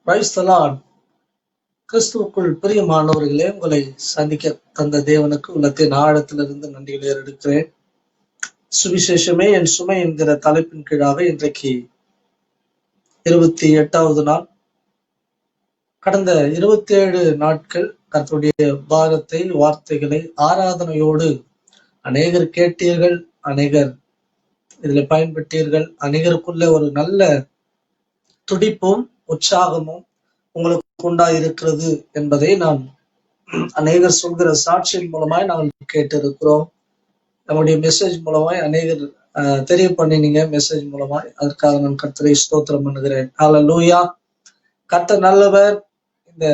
Praise the Lord. கிறிஸ்துவுக்குள் பிரியமானவர்களே, உங்களை சந்திக்க தந்த தேவனுக்கு உள்ளத்தின் ஆழத்திலிருந்து நன்றிகளை எடுக்கிறேன். சுவிசேஷமே என் சுமை என்கிற தலைப்பின் கீழாக இன்றைக்கு 28வது நாள். கடந்த 27 நாட்கள் கர்த்தருடைய பாரத்தை, வார்த்தைகளை ஆராதனையோடு அநேகர் கேட்டீர்கள், அநேகர் இதில் பயன்பெற்றீர்கள். அநேகருக்குள்ள ஒரு நல்ல துடிப்பும் உற்சாகமும் உங்களுக்கு உண்டாயிருக்கிறது என்பதை நான் அநேகர் சொல்கிற சாட்சியின் மூலமாய் நாங்கள் கேட்டிருக்கிறோம். நம்முடைய மெசேஜ் மூலமாய் அநேகர் தெரிய பண்ணினீங்க. மெசேஜ் மூலமாய் அதற்காக நான் கர்த்தரை ஸ்தோத்திரம் பண்ணுகிறேன். ஹல்லேலூயா. கர்த்தர் நல்லவர். இந்த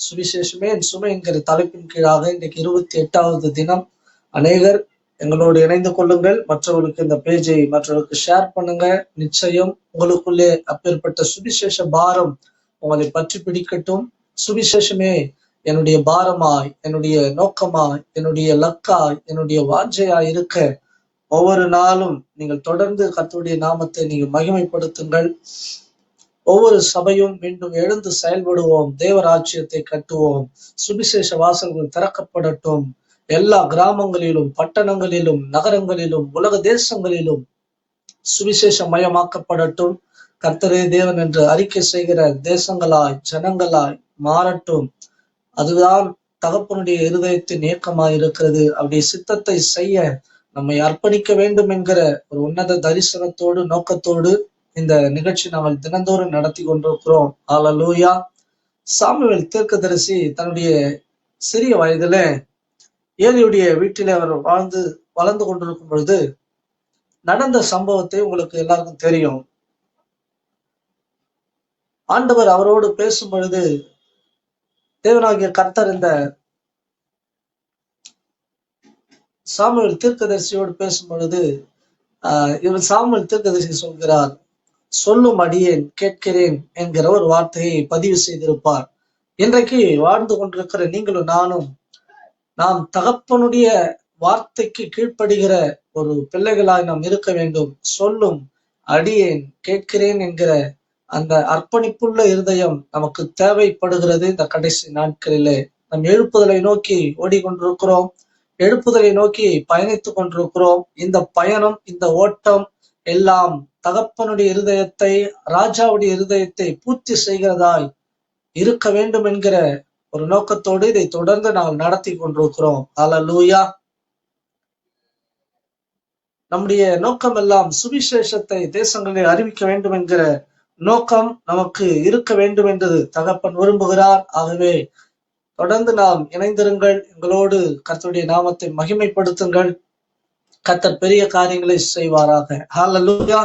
சுவிசேஷமே என் சுமை என்கிற தலைப்பின் கீழாக இன்றைக்கு 28வது தினம். அநேகர் எங்களோடு இணைந்து கொள்ளுங்கள். மற்றவர்களுக்கு இந்த பேஜை மற்றவர்களுக்கு ஷேர் பண்ணுங்க. நிச்சயம் உங்களுக்குள்ளே அப்பேற்பட்ட சுவிசேஷ பாரம் உங்களை பற்றி பிடிக்கட்டும். சுவிசேஷமே என்னுடைய பாரமாய், என்னுடைய நோக்கமாய், என்னுடைய லக்காய், என்னுடைய வாஞ்சையாய் இருக்க ஒவ்வொரு நாளும் நீங்கள் தொடர்ந்து கர்த்தருடைய நாமத்தை நீங்கள் மகிமைப்படுத்துங்கள். ஒவ்வொரு சபையும் மீண்டும் எழுந்து செயல்படுவோம். தேவராஜ்யத்தை கட்டுவோம். சுவிசேஷ வாசல்கள் திறக்கப்படட்டும். எல்லா கிராமங்களிலும், பட்டணங்களிலும், நகரங்களிலும், உலக தேசங்களிலும் சுவிசேஷமயமாக்கப்படட்டும். கர்த்தரே தேவன் என்று அறிக்கை செய்கிற தேசங்களாய், ஜனங்களாய் மாறட்டும். அதுதான் தகப்பனுடைய இருதயத்தின் ஏக்கமாய் இருக்கிறது. அவருடைய சித்தத்தை செய்ய நம்மை அர்ப்பணிக்க வேண்டும் என்கிற ஒரு உன்னத தரிசனத்தோடு, நோக்கத்தோடு இந்த நிகழ்ச்சி நாங்கள் தினந்தோறும் நடத்தி கொண்டிருக்கிறோம். ஹல்லேலூயா. சாமுவேல் தீர்க்கதரிசி தன்னுடைய சிறிய வயதில ஏலியுடைய வீட்டிலே அவர் வளர்ந்து கொண்டிருக்கும் பொழுது நடந்த சம்பவத்தை உங்களுக்கு எல்லாருக்கும் தெரியும். ஆண்டவர் அவரோடு பேசும் பொழுது, தேவனாகிய கர்த்தர் இந்த சாமுவேல் தீர்க்கதரிசியோடு பேசும் பொழுது இவர் சாமுவேல் தீர்க்கதரிசி சொல்கிறார், சொல்லும் அடியேன் கேட்கிறேன் என்கிற ஒரு வார்த்தையை பதிவு செய்திருப்பார். இன்றைக்கு வாழ்ந்து கொண்டிருக்கிற நீங்களும் நானும் நாம் தகப்பனுடைய வார்த்தைக்கு கீழ்ப்படுகிற ஒரு பிள்ளைகளாய் நாம் இருக்க வேண்டும். சொல்லும் அடியேன் கேட்கிறேன் என்கிற அந்த அர்ப்பணிப்புள்ள இருதயம் நமக்கு தேவைப்படுகிறது. இந்த கடைசி நாட்களிலே நம் எழுப்புதலை நோக்கி ஓடிக்கொண்டிருக்கிறோம். எழுப்புதலை நோக்கி பயணித்துக் கொண்டிருக்கிறோம். இந்த பயணம், இந்த ஓட்டம் எல்லாம் தகப்பனுடைய இருதயத்தை, ராஜாவுடைய இருதயத்தை பூர்த்தி செய்கிறதாய் இருக்க வேண்டும் என்கிற ஒரு நோக்கத்தோடு இதை தொடர்ந்து நாங்கள் நடத்தி கொண்டிருக்கிறோம். ஹல்லேலூயா. நம்முடைய நோக்கம் எல்லாம் சுவிசேஷத்தை தேசங்களில் அறிவிக்க வேண்டும் என்கிற நோக்கம் நமக்கு இருக்க வேண்டும் என்று தகப்பன் விரும்புகிறார். ஆகவே தொடர்ந்து நாம் இணைந்திருங்கள். எங்களோடு கர்த்தருடைய நாமத்தை மகிமைப்படுத்துங்கள். கர்த்தர் பெரிய காரியங்களை செய்வாராக. ஹல்லேலூயா.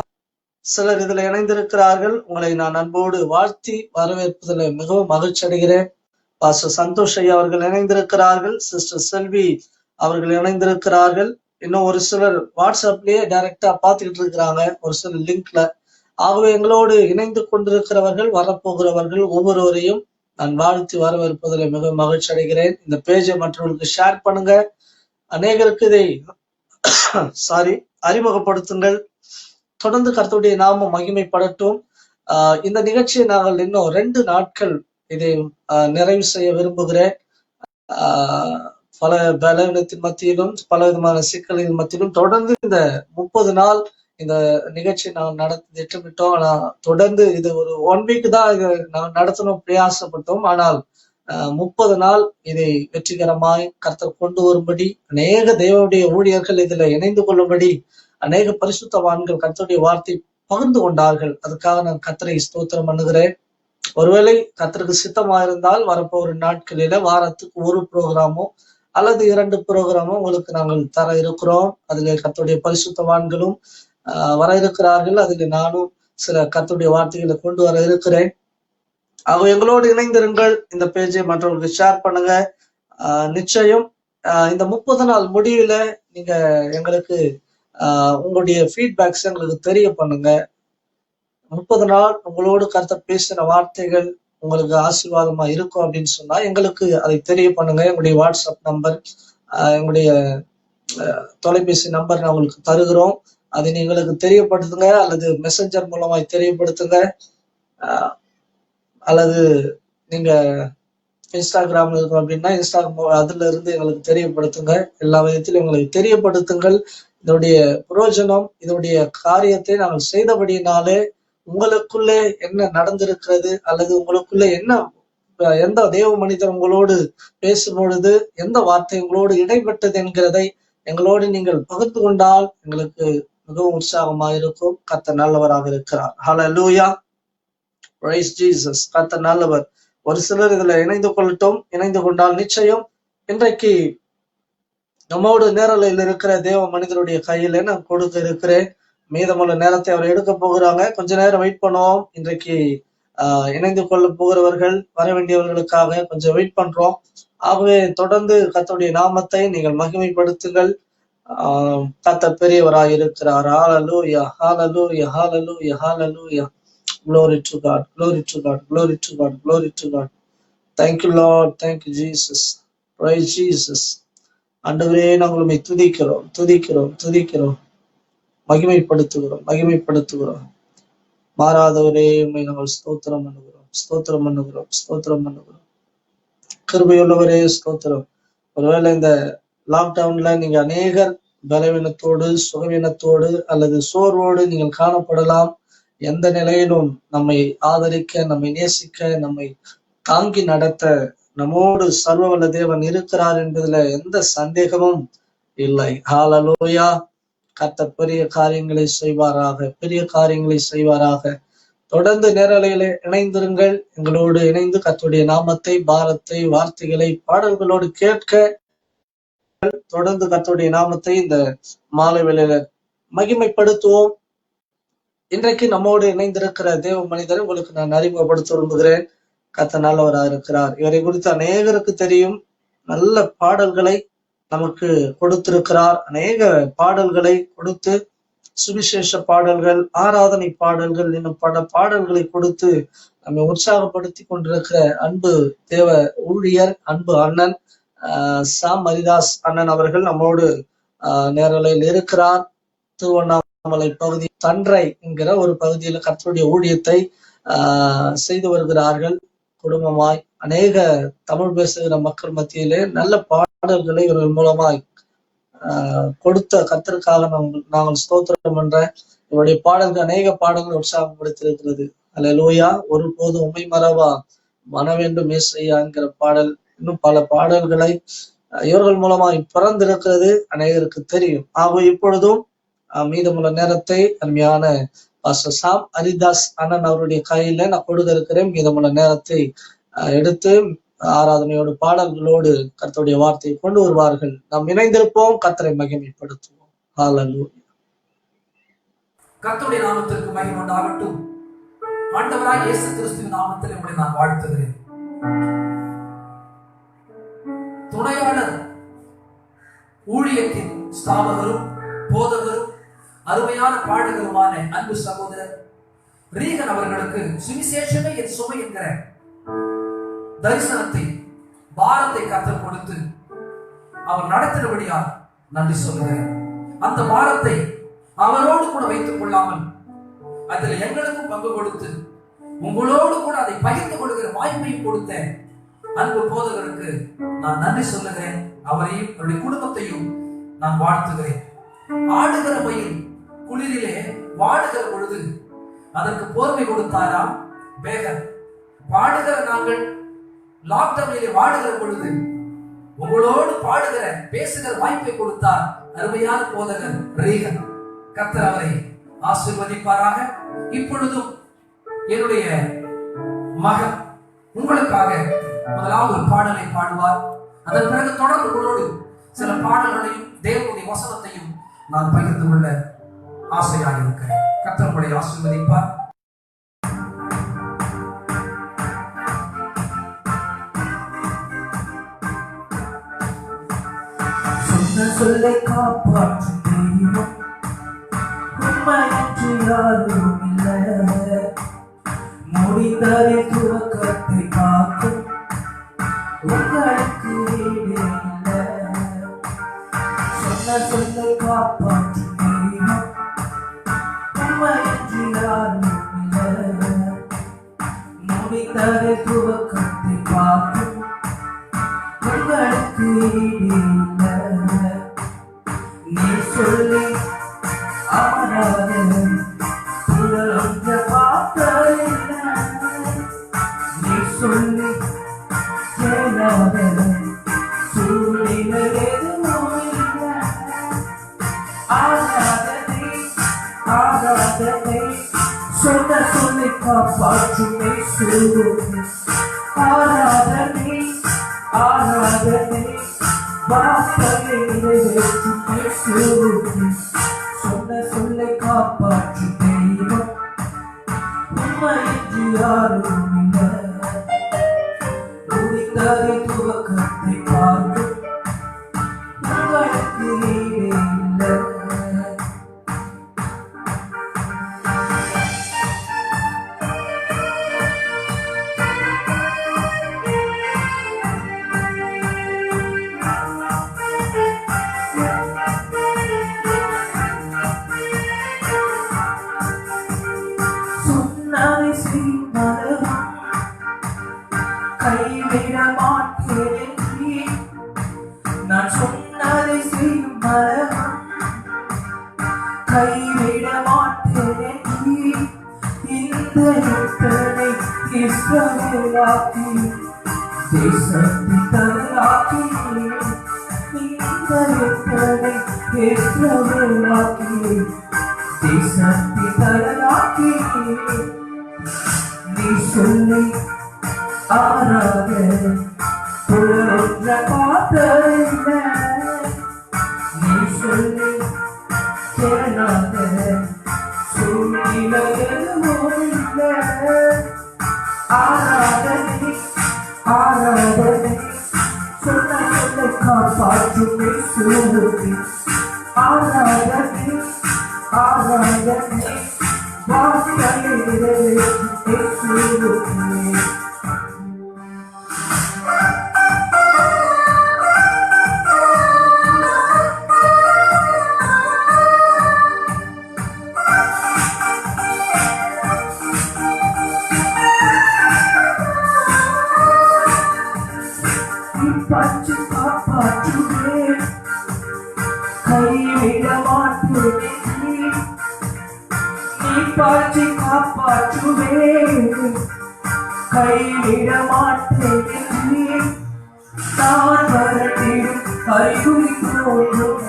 சிலர் இதுல இணைந்திருக்கிறார்கள். உங்களை நான் அன்போடு வாழ்த்தி வரவேற்பதில் மிகவும் மகிழ்ச்சி அடைகிறேன். பாஸ்டர் சந்தோஷ் ஐயா அவர்கள் இணைந்திருக்கிறார்கள். சிஸ்டர் செல்வி அவர்கள் இணைந்திருக்கிறார்கள். இன்னும் ஒரு சிலர் வாட்ஸ்அப்லயே டைரக்டா பார்த்துக்கிட்டு இருக்கிறாங்க, ஒரு சிலர் லிங்க்ல. ஆகவே எங்களோடு இணைந்து கொண்டிருக்கிறவர்கள், வரப்போகிறவர்கள் ஒவ்வொருவரையும் நான் வாழ்த்தி வரவேற்பதில் மிக மகிழ்ச்சி அடைகிறேன். இந்த பேஜை மற்றவர்களுக்கு ஷேர் பண்ணுங்க. அநேகருக்கு இதை அறிமுகப்படுத்துங்கள். தொடர்ந்து கர்த்தருடைய நாமம் மகிமைப்படட்டும். இந்த நிகழ்ச்சியை நாங்கள் இன்னும் 2 நாட்கள் இதை நிறைவு செய்ய விரும்புகிறேன். பல பலவீனத்தின் மத்தியிலும், பல விதமான சிக்கலின் மத்தியிலும் தொடர்ந்து இந்த 30 நாள் இந்த நிகழ்ச்சி நாங்கள் நடத்தி திட்டமிட்டோம். ஆனா தொடர்ந்து இது ஒரு 1 வீக் தான் இதை நாங்கள் நடத்தணும் பிரயாசப்பட்டோம். ஆனால் 30 நாள் இதை வெற்றிகரமாய் கர்த்தர் கொண்டு வரும்படி, அநேக தேவனுடைய ஊழியர்கள் இதுல இணைந்து கொள்ளும்படி, அநேக பரிசுத்தவான்கள் கர்த்தருடைய வார்த்தை பகிர்ந்து கொண்டார்கள். அதுக்காக நான் கர்த்தரை ஸ்தோத்திரம் பண்ணுகிறேன். ஒருவேளை கர்த்தருக்கு சித்தமா இருந்தால் வரப்போகிற நாட்களில வாரத்துக்கு 1 ப்ரோக்ராமோ அல்லது 2 ப்ரோக்ராமோ உங்களுக்கு நாங்கள் தர இருக்கிறோம். அதுல கர்த்தருடைய பரிசுத்தவான்களும் வர இருக்கிறார்கள். அதுல நானும் சில கர்த்தருடைய வார்த்தைகளை கொண்டு வர இருக்கிறேன். அவங்க எங்களோடு இணைந்திருங்கள். இந்த பேஜை மற்றவர்களுக்கு ஷேர் பண்ணுங்க. நிச்சயம் இந்த 30 நாள் முடிவுல நீங்க எங்களுக்கு உங்களுடைய ஃபீட்பேக்ஸ் எங்களுக்கு தெரிய பண்ணுங்க. 30 நாள் உங்களோடு கர்த்தர் பேசின வார்த்தைகள் உங்களுக்கு ஆசீர்வாதமா இருக்கும் அப்படின்னு சொன்னா எங்களுக்கு அதை தெரிய பண்ணுங்க. எங்களுடைய வாட்ஸ்அப் நம்பர், எங்களுடைய தொலைபேசி நம்பர் நான் உங்களுக்கு தருகிறோம். அதை நீங்களுக்கு தெரியப்படுத்துங்க அல்லது மெசஞ்சர் மூலமாய் தெரியப்படுத்துங்க. அல்லது நீங்க இன்ஸ்டாகிராம்ல இருக்கும் அப்படின்னா இன்ஸ்டாகிராம் அதுல இருந்து எங்களுக்கு தெரியப்படுத்துங்க. எல்லா விதத்திலும் எங்களுக்கு தெரியப்படுத்துங்கள். இதனுடைய பிரயோஜனம், இதனுடைய காரியத்தை நாங்கள் செய்தபடியினாலே உங்களுக்குள்ளே என்ன நடந்திருக்கிறது, அல்லது உங்களுக்குள்ளே என்ன எந்த தேவ மனிதர் உங்களோடு பேசும் பொழுது எந்த வார்த்தை உங்களோடு இடைப்பட்டது என்கிறதை எங்களோடு நீங்கள் பகிர்ந்து கொண்டால் எங்களுக்கு மிகவும் உற்சாகமாக இருக்கும். கர்த்தர் நல்லவராக இருக்கிறார். ஹல்லேலூயா, பிரைஸ் ஜீசஸ். கர்த்தர் நல்லவர். ஒரு சிலர் இதுல இணைந்து கொள்ளட்டும். இணைந்து கொண்டால் நிச்சயம் இன்றைக்கு நம்மோடு நேரலையில் இருக்கிற தேவ மனிதனுடைய கையில நான் கொடுக்க இருக்கிறேன். மீதமுள்ள நேரத்தை அவர் எடுக்க போகிறாங்க. கொஞ்ச நேரம் வெயிட் பண்ணுவோம். இன்றைக்கு இணைந்து கொள்ள போகிறவர்கள் வர வேண்டியவர்களுக்காக கொஞ்சம் வெயிட் பண்றோம். ஆகவே தொடர்ந்து கர்த்தருடைய நாமத்தை நீங்கள் மகிமைப்படுத்துங்கள். கர்த்தர் பெரியவராய் இருக்கிறார். ஹல்லேலூயா, ஹல்லேலூயா, ஹல்லேலூயா, ஹல்லேலூயா. Glory to God, glory to God, glory to God, glory to God. Thank you Lord, thank you Jesus. Praise Jesus. ஆண்டவரே, நாங்கள் உம்மை துதிக்கிறோம், துதிக்கிறோம், துதிக்கிறோம், மகிமைப்படுத்துகிறோம், மகிமைப்படுத்துகிறோம். மாறாதவரே, உம்மை நாங்கள் ஸ்தோத்திரம் பண்ணுகிறோம், ஸ்தோத்திரம் பண்ணுகிறோம், ஸ்தோத்திரம் பண்ணுகிறோம். கிருபையுள்ளவரே ஸ்தோத்திரம். ஒருவேளை இந்த லாக்டவுன்ல நீங்க அநேகர் பலவீனத்தோடு, சுகவீனத்தோடு அல்லது சோர்வோடு நீங்கள் காணப்படலாம். எந்த நிலையிலும் நம்மை ஆதரிக்க, நம்மை நேசிக்க, நம்மை தாங்கி நடத்த நம்மோடு சர்வவல்ல தேவன் இருக்கிறார் என்பதுல எந்த சந்தேகமும் இல்லை. ஹல்லேலூயா. கர்த்தர் பெரிய காரியங்களை செய்வாராக, பெரிய காரியங்களை செய்வாராக. தொடர்ந்து நேரலையிலே இணைந்திருங்கள். எங்களோடு இணைந்து கர்த்தருடைய நாமத்தை, பாரத்தை, வார்த்தைகளை பாடல்களோடு கேட்க தொடர்ந்து கர்த்தருடைய நாமத்தை இந்த மாலை வேளையில மகிமைப்படுத்துவோம். இன்றைக்கு நம்மோடு இணைந்திருக்கிற தேவ மனிதரை உங்களுக்கு நான் அறிமுகப்படுத்த விரும்புகிறேன். கர்த்தர் நல்லவராக இருக்கிறார். இவரை குறித்து அநேகருக்கு தெரியும். நல்ல பாடல்களை நமக்கு கொடுத்திருக்கிறார். அநேக பாடல்களை கொடுத்து, சுவிசேஷ பாடல்கள், ஆராதனை பாடல்கள், இன்னும் பல பாடல்களை கொடுத்து நம்மை உற்சாகப்படுத்தி கொண்டிருக்கிற அன்பு தேவ ஊழியர், அன்பு அண்ணன் சாம் மரிதாஸ் அண்ணன் அவர்கள் நம்மோடு நேரலையில் இருக்கிறார். திருவண்ணாமலை பகுதி தன்றை என்கிற ஒரு பகுதியில் கர்த்தருடைய ஊழியத்தை செய்து வருகிறார்கள். குடும்பமாய் அநேக தமிழ் பேசுகிற மக்கள் மத்தியிலே நல்ல பாடல்களை இவர்கள் மூலமாய் கொடுத்த கர்த்தருக்காக நாங்கள் ஸ்தோத்திரம் பண்ற இவருடைய பாடல்கள் அநேக பாடல்கள் உற்சாகப்படுத்தியிருக்கிறது. அல்லேலூயா. ஒருபோதும் உம்மை மறவா, மனவேண்டும் ஏசையா என்கிற பாடல், இன்னும் பல பாடல்களை இவர்கள் மூலமாய் பிறந்திருக்கிறது அநேகருக்கு தெரியும். ஆக இப்பொழுதும் மீதமுள்ள நேரத்தை அருமையான பாஸ்டர் சாம் ஹரிதாஸ் அண்ணன் அவருடைய கையில நான் கொடுக்க இருக்கிறேன். மீதமுள்ள நேரத்தை எடுத்து ஆராதனையோடு பாடல்களோடு கர்த்தருடைய வார்த்தையை கொண்டு வருவார்கள். நாம் இணைந்திருப்போம், கர்த்தரை மகிமைப்படுத்துவோம். ஹல்லேலூயா. கர்த்தருடைய நாமத்திற்கு மகிமை உண்டாகட்டும். ஆண்டவராகிய இயேசு கிறிஸ்துவின் நாமத்தில் உங்களை நான் வாழ்த்துகிறேன். துணையாளர், ஊழியத்தின் ஸ்தாபகரும் போதகரும் அருமையான பாடகருமான அன்பு சகோதரர் ரீகன் அவர்களுக்கு சுவிசேஷமே என் சுமை என்கிற தரிசனத்தை, பாரத்தை கர்த்தர் கொடுத்து அவர் நடத்தினபடியால் நன்றி சொல்கிறேன். அந்த பாரத்தை அவரோடு கூட வைத்துக் கொள்ளாமல் அதில் எங்களுக்கும் பங்கு கொடுத்து உங்களோடு கூட அதை பகிர்ந்து கொள்கிற வாய்ப்பையும் கொடுத்த அன்பு போதகருக்கு நான் நன்றி சொல்லுகிறேன். அவரையும் அவருடைய குடும்பத்தையும் நான் வாழ்த்துகிறேன். ஆடுகிற மயில் குளிரிலே வாடுகிற பொழுது அதற்கு போர்வை கொடுத்தாரா பேகர்? பாடுகிற நாங்கள் லாக்டவுனிலே வாடுகிற பொழுது உங்களோடு பாடுகிற, பேசுகிற வாய்ப்பை கொடுத்தார் அருமையான போதகர் ரீகன். கர்த்தர் அவரை ஆசீர்வதிப்பாராக. இப்பொழுதும் என்னுடைய மகன் உங்களுக்காக முதலாவது ஒரு பாடலை பாடுவார். அதன் பிறகு தொடர்ந்து உங்களோடு சில பாடல்களையும் தேவனுடைய வசனத்தையும் நான் பகிர்ந்து கொள்ள ஆசையாக இருக்கிறேன். கர்த்தர் உங்களை ஆசீர்வதிப்பார். சொன்ன சொல்லை காப்பாற்றும் தெய்வம் உண்மையற்று யாரும் இல்லை. முடிந்ததை துவக்கத்தை காக்கும் உங்களுக்கு ஈடே இல்லை. சொன்ன சொல்லை காப்பாற்றும் தெய்வம் உண்மையற்று யாரும் இல்லை. முடிந்ததை உனக்கு ஈடில்லை. நீ சொல்லி அமராத புலஞ்ச பார்த்ததில்லை. நீ சொல்லி கேளாத சூழ்நிலை எதுவும் இல்லை. ஆராதனை ஆராதனை சொன்ன சொல்லி காப்பாற்றுமே சூழ்நிலை. ஆராதனை ஆராதனை வார்த்தையை நிறைவேற்றுமே சூழ்நிலை. சொன்ன சொல்லை காப்பாற்று தெய்வம் உண்மையின்றி யாரும் இல்லை. முடிந்ததை துவக்கத்தை பார்க்கும் உங்களுக்கு ஈடே இல்லை. சொன்னதை செய்வது கைவிட மாட்டேன் நீ. நான் சொன்னதை செய்யும் மரபம் கைவிட மாட்டேன் நீ. இந்த எத்தனை இஸ்ரவேலாக்கி தேசத்தின் தலையாக்கி. இந்த எத்தனை இஸ்ரவேலாக்கி தேசத்தின் தலையாக்கி. நீ சொல்லி ஆராத புலன்ற பார்த்ததில்லை. நீ சொல்லி கேளாத சூழ்நிலை எதுவும் இல்லை. ஆராதனை ஆராதனை சொன்ன சொல்லை காப்பாற்றுமே சூழ்நிலை. ஆராதனை ஆராதனை வார்த்தையை நிறைவேற்றுமே சூழ்நிலை. பச்சு காப்பாற்றுவே கைவிட மாட்டேன் நீ. பச்சு காப்பாற்றுவே கைவிட மாட்டேன் நீ. நான் வரட்டிடும் அறிகுறி தோன்றும்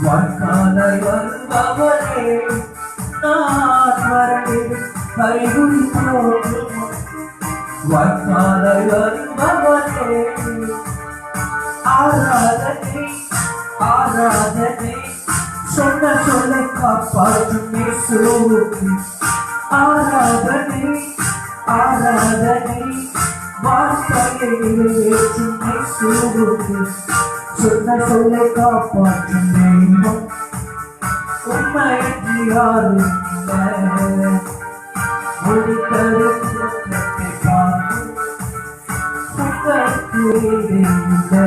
வாய்க்காலை வருபவரே. நான் வரட்டிடும் அறிகுறி தோன்றும் வாய்க்காலை வருபவரே. ஆராதனை ஆராதனை சொன்ன சொல்லை காப்பாற்றுமே சூழ்நிலை. ஆராதனை ஆராதனை வார்த்தையை நிறைவேற்றுமே சூழ்நிலை. சொன்ன சொல்லை காப்பாற்றும் தெய்வம் உண்மையின்றி யாரும் இல்லை. முடிந்தது துவக்கத்தை பார்க்கும் உங்களுக்கு ஈடே இல்லை.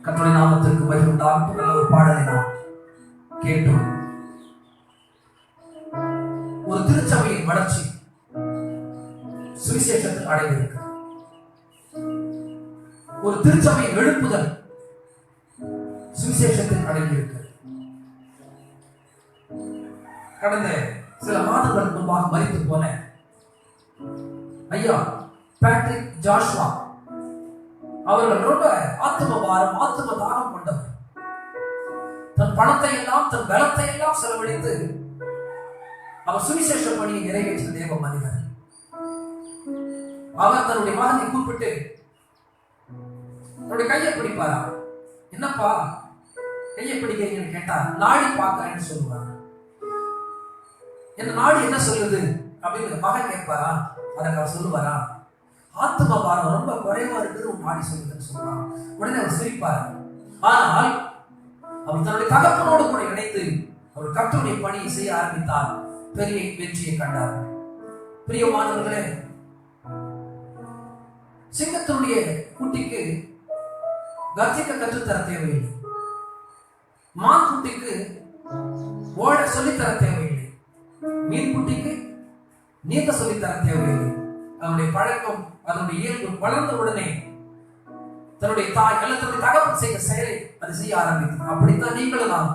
கர்த்தருடைய நாமத்திற்கு மகிமை உண்டாகட்டும். நல்ல ஒரு பாடலை நாம் கேட்டோம். ஒரு திருச்சபையின் வளர்ச்சி சுவிசேஷத்தில் அடைந்திருக்கு. ஒரு திருச்சபையின் எழுப்புதல் சுவிசேஷத்தில் அடங்கியிருக்கு. கடந்த சில மாதங்கள் முன்பாக மரித்து போன ஐயா பேட்ரிக் ஜாஷ்வா அவர்கள் ரொம்ப ஆத்ம பாரம் ஆத்ம தானம் கொண்டவர். தன் பணத்தை எல்லாம் தன் பலத்தை எல்லாம் செலவழித்து அவர் சுவிசேஷ பணியை நிறைவேற்றிய தேவ மனிதர். அவர் தன்னுடைய மகனை கூப்பிட்டு தன்னுடைய கையை பிடிப்பாரா, என்னப்பா கையை பிடிக்கிறீங்கன்னு கேட்டா நாடி பார்க்கிறேன்னு சொல்லுவாங்க. என்ன நாடி என்ன சொல்லுது அப்படின்னு மகன் கேட்பாரா, அதற்கு அவர் சொல்லுவாரா, ஆத்ம பாரம் ரொம்ப குறைவா இருக்குது உன் நாடி சொல்லுதுன்னு சொல்றான். உடனே அவர் சிரிப்பார். ஆனால் அவர் தன்னுடைய தகப்பனோடு கூட இணைந்து அவர் கர்த்தருடைய பணியை செய்ய ஆரம்பித்தார். பெரிய வெற்றியை கண்டார். பிரியமானவர்களே, சிங்கத்தினுடைய குட்டிக்கு கர்ஜிக்க கற்றுத்தர தேவையில்லை. மான் குட்டிக்கு ஓட சொல்லித்தர தேவையில்லை. மீன் குட்டிக்கு நீந்த சொல்லித்தர தேவையில்லை. அதனுடைய பழக்கம், அதனுடைய இயல்பு வளர்ந்த உடனே தன்னுடைய தாய் அல்லது தன்னுடைய தகப்பன் செய்த செயலை அது செய்ய ஆரம்பிக்கும். அப்படித்தான் நீங்களும் நான்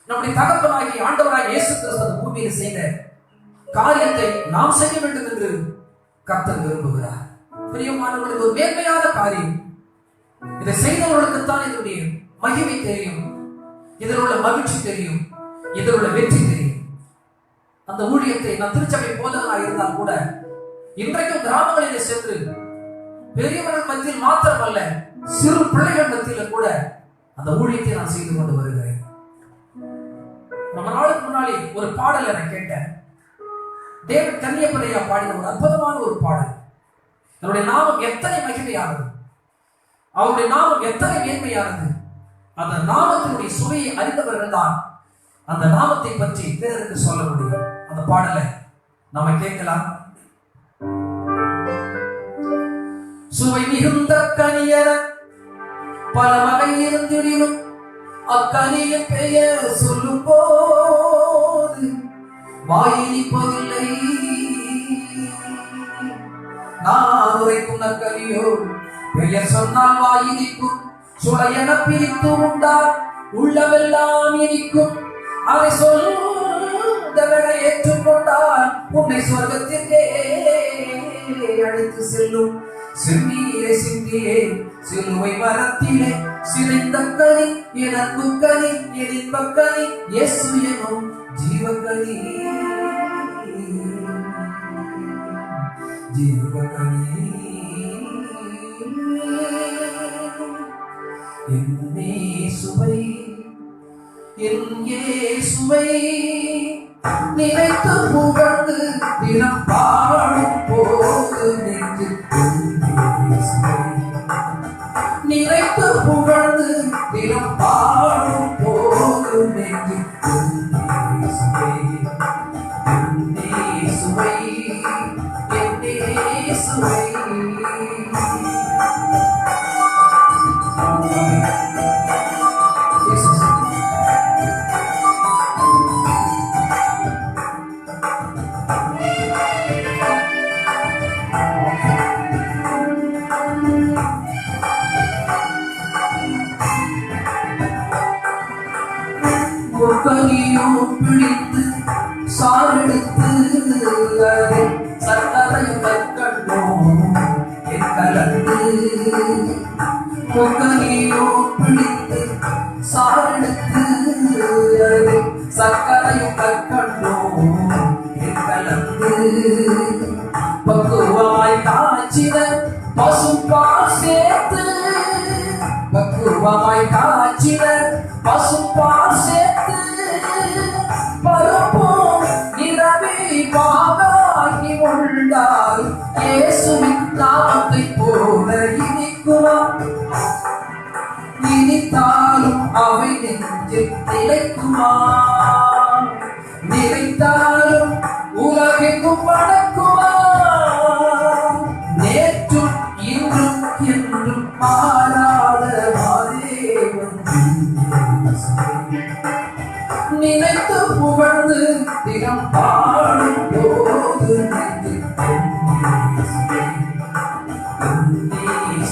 நம்முடைய தகப்பனாகி ஆண்டவராய் இயேசு கிறிஸ்து பூமியில் செய்த காரியத்தை நாம் செய்ய வேண்டும் என்று கர்த்தர் விரும்புகிறார். பிரியமானவர்களுக்கு ஒரு மேன்மையான காரியம். இதை செய்தவர்களுக்குத்தான் இதனுடைய மகிமை தெரியும், இதில் உள்ள மகிழ்ச்சி தெரியும், இதில் உள்ள வெற்றி தெரியும். அந்த ஊழியத்தை நான் திருச்சபை போதகனாக இருந்தால் கூட இன்றைக்கும் கிராமங்களிலே சென்று பெரியவர்கள் மத்தியில் மாத்திரமல்ல, சிறு பிள்ளைகள் மத்தியில் கூட அந்த ஊழியத்தை நான் செய்து கொண்டு வருகிறேன். ரொம்ப நாளுக்கு முன்னாடி ஒரு பாடலை நான் கேட்டேன். டேவிட் கன்னியப்பரையா பாடின ஒரு அற்புதமான ஒரு பாடல். அவருடைய நாமம் எத்தனை மகிமையானது, அவருடைய நாமம் எத்தனை மேன்மையானது. அந்த நாமத்தினுடைய சுவையை அறிந்தவர்கள் தான் அந்த நாமத்தை பற்றி பிறருக்கு சொல்ல முடியும். அந்த பாடலை நாம கேட்கலாம். சுவை மிகுந்த கனியர பல வகை இருந்திடும், அக்கனியின் பெயர் சொல்லும் போது வாயிப்பதில்லை. நான் உரைக்கும் நற்கனியோ பெயர் சொன்னால் வாயிக்கும். சுளையென பிரித்து உண்டால் உள்ளவெல்லாம் இனிக்கும். அதை சொல்லுவதை ஏற்றுக்கொண்டால் உன்னை சொர்க்கத்திற்கே அழைத்து செல்லும். சிறுநீரை சிந்தியே சிலுவை மரத்திலே சிறைந்த கனி என் அன்பு கனி, என் இன்பக் கனி, இயேசு எனும் ஜீவகனி, ஜீவகனி. என் இயேசுவை, என் இயேசுவை நினைத்து புகழ்ந்து தினம் பாடும் போது நெஞ்சு நினைத்து புகழ்ந்து தினம் பாடும் போது நெஞ்சு சுவை என்னே சுவை. கனியோ பிடித்து சாரெடுத்து அதை சர்க்கரை கற்கண்டோம் கலந்து. கனியோ பிடித்து சாரெடுத்து அதை சர்க்கரையும் கற்கண்டோம் கலந்து. பக்குவமாய் காய்ச்சிட பசும்பால் சேர்த்து, பக்குவமாய் காய்ச்சிட பசும்பால் சேர்த்து, பருப்பும் இரவி பாகாகி உள்ளால் இயேசுவின் நாமத்தை போல இனிக்குமா. இனித்தாலும் அவை நெஞ்சில் நிலைக்குமா, நிலைத்தாலும் உலகெங்கும் படக்குமா. நேற்றும் இன்றும் என்றும் மாறாத மாதேவன் நினைத்து புகழ்ந்து தினம் பாடும் போது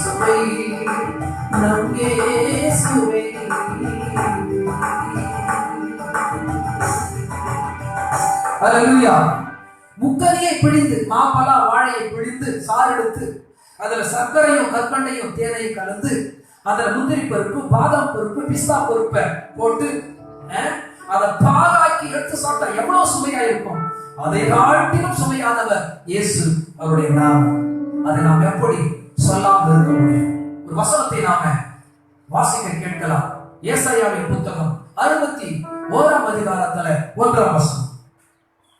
சுவை நங்கே சுவை. அல்லேலூயா. முக்கனியை பிழிந்து, மாப்பலா வாழையை பிழிந்து சாறு எடுத்து அதுல சர்க்கரையும் கற்கண்டையும் தேனையும் கலந்து அதுல முந்திரி பருப்பு, பாதாம் பருப்பு, பிஸ்தா பருப்பை போட்டு அதை பாலாக்கி எடுத்து சாப்பிட்டா எவ்வளவு சுவையா இருக்கும். அதை காட்டிலும் சுவையானவர் இயேசு, அவருடைய நாமம். அதை நாம் எப்படி சொல்லாமல் இருக்க முடியும்? ஒரு வசனத்தை நாம வாசிக்க கேட்கலாம். ஏசாயாவின் புத்தகம் 61ஆம் அதிகாரத்துல 1ஆம் வசனம்.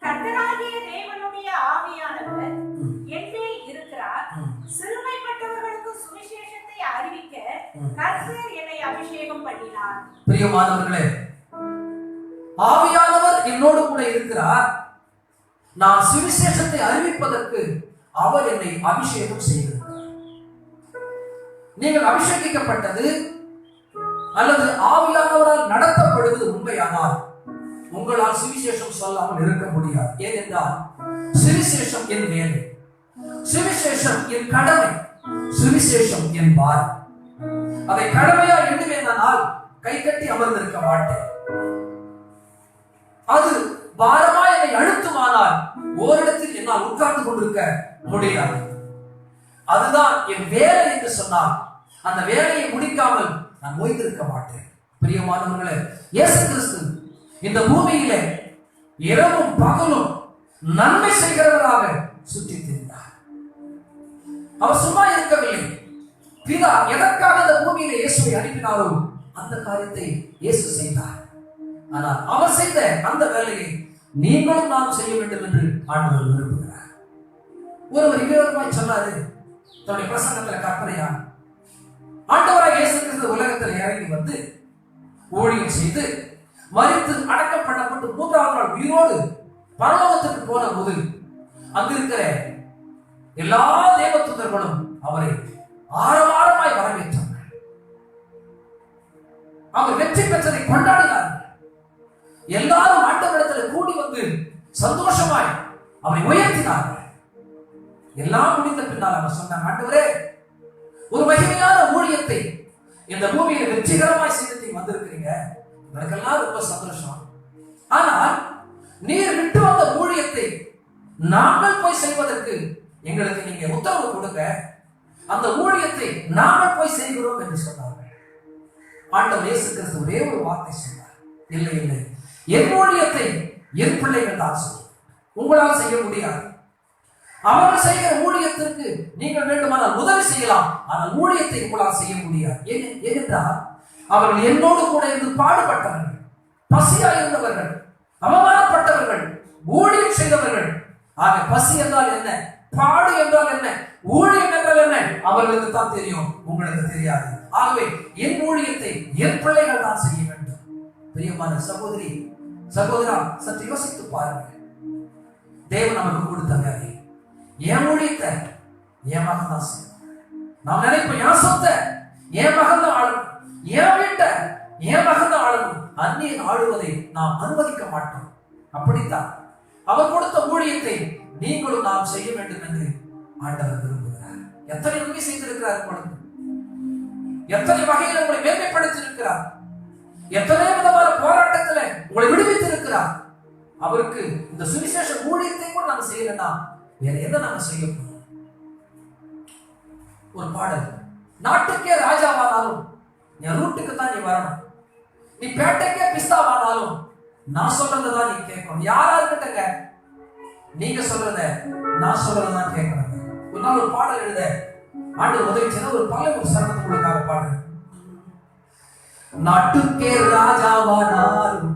கர்த்தராகிய தேவனுடைய ஆவியானவர் என்னில் இருக்கிறார். சிறுமைப்பட்டவர்களுக்கு சுவிசேஷத்தை அறிவிக்க கர்த்தர் என்னை அபிஷேகம் பண்ணினார். பிரியமானவர்களே, ஆவியானவர் என்னோடு கூட இருக்கிறார். நான் சுவிசேஷத்தை அறிவிப்பதற்கு அவர் என்னை அபிஷேகம் செய்திருக்கிறார். நீங்கள் அபிஷேகிக்கப்பட்டது அல்லது ஆவியானவரால் நடத்தப்படுவது உண்மையானால் உங்களால் சுவிசேஷம் சொல்லாமல் இருக்க முடியாது. ஏனென்றால் சுவிசேஷம் என் வேலை, சுவிசேஷம் என் கடமை, சுவிசேஷம் என் பாரம். அதை கடமையா எண்ணுவேனால் கை கட்டி அமர்ந்திருக்க மாட்டேன். அது பாரமா என்னை அழுத்துமானால் ஓரிடத்தில் என்னால் உட்கார்ந்து கொண்டிருக்க முடியாது. அதுதான் என் வேலை என்று சொன்னால் அந்த வேலையை முடிக்காமல் நான் ஓய்ந்திருக்க மாட்டேன். பிரியமானவர்களே, இயேசு கிறிஸ்து இந்த பூமியிலே இரவும் பகலும் நன்மை செய்கிறவராக சுற்றி திரிந்தார். அவர் சும்மா இருக்கவில்லை. பிதா எதற்காக அந்த பூமியிலே இயேசுவை அனுப்பினாரோ அந்த காரியத்தை இயேசு செய்தார். ஆனால் அவர் செய்த அந்த வேலையை நீங்களும் நாம் செய்ய வேண்டும் என்று ஆண்டவர் விரும்புகிறார். ஒருவர் விரோதமாய் சொன்னாரு தன்னுடைய பிரசங்கத்தில் கற்பனையா, ஆண்டவராக இயேசு கிறிஸ்து உலகத்தில் இறங்கி வந்து ஊழியம் செய்து மரித்து அடக்கம் பண்ணப்பட்டு 3ஆவது நாள் உயிரோடு பரலோகத்துக்கு போன போது அங்கிருக்கிற எல்லா தேவதூதர்களும் அவரை ஆரவாரமாய் வரவேற்றார்கள். அவர் வெற்றி பெற்றதை கொண்டாடினார்கள். எல்லாரும் ஆண்டவரிடத்தில் கூடி வந்து சந்தோஷமாய் அவரை உயர்த்தினார்கள். எல்லாம் முடிந்த பின்னால் அவர் சொன்னார், ஆண்டவரே, ஒரு மகிமையான ஊழியத்தை இந்த பூமியில வெற்றிகரமாய் செய்து வந்திருக்கிறீங்க, எனக்கெல்லாம் ரொம்ப சந்தோஷம். ஆனால் நீர் விட்டு வந்த ஊழியத்தை நாங்கள் போய் செய்வதற்கு எங்களுக்கு நீங்க உத்தரவு கொடுங்க, அந்த ஊழியத்தை நாங்கள் போய் செய்கிறோம் என்று சொன்னார்கள். ஆண்டவர் இயேசு கிறிஸ்து ஒரே ஒரு வார்த்தை சொன்னார், இல்லை இல்லை, என் ஊழியத்தை என் பிள்ளைகள் தான் செய்யும், உங்களால் செய்ய முடியாது. அவர்கள் செய்கிற ஊழியத்திற்கு நீங்கள் வேண்டுமானால் உதவி செய்யலாம், ஆனால் ஊழியத்தை உங்களால் செய்ய முடியாது. ஏனென்றால் அவர்கள் என்னோடு கூட இருந்து பாடுபட்டவர்கள், பசியாய் இருந்தவர்கள், அவமானப்பட்டவர்கள், ஊழியம் செய்தவர்கள். ஆக பசி என்றால் என்ன, பாடு என்றால் என்ன, ஊழியம் என்றால் என்ன அவர்களுக்கு தான் தெரியும், உங்களுக்கு தெரியாது. ஆகவே என் ஊழியத்தை என் பிள்ளைகள் தான் செய்ய வேண்டும். பிரியமான சகோதரி சகோதரா, சற்று யோசித்து பாருங்கள். தேவன் நமக்கு கொடுத்த வேலை, என் ஊழியத்தை என் மகன் தான் செய்யணும். நாம் நினைப்போம் என் சொத்தை என் மகன் தான் ஆளணும், என் வீட்டை என் மகன் தான் ஆளணும். அந்நியன் ஆளுவதை நாம் அனுமதிக்க மாட்டோம். அப்படித்தான் அவர் கொடுத்த ஊழியத்தை நீங்களும் நாம் செய்ய வேண்டும் என்று ஆண்டவர் விரும்புகிறார். எத்தனை நன்மை செய்திருக்கிறார் உங்களுக்கு, எத்தனை வகையில் உங்களை மேன்மைப்படுத்தியிருக்கிறார், எத்தனை விதமான போராட்டத்தில் உங்களை விடுவித்திருக்கிறார். அவருக்கு இந்த சுவிசேஷ ஊழியத்தை கூட நம்ம செய்யலன்னா வேற என்ன நம்ம செய்ய போறோம்? ஒரு பாடல், நாட்டுக்கே ராஜாவானாலும் என் ரூட்டுக்கு தான் நீ வரணும், நீ பேட்டைக்கே பிஸ்தாவானாலும் நான் சொல்றதான் நீ கேட்கணும். யாரா இருக்கட்டங்க, நீங்க சொல்றத நான் சொல்றதான் கேட்கணும். ஒரு நாள் ஒரு பாடல் எழுத ஆண்டு உதவி செய்த ஒரு பழைய ஒரு சரணத்தை உங்களுக்காக பாடுறேன். நாட்டுக்கே ராஜாவானாலும்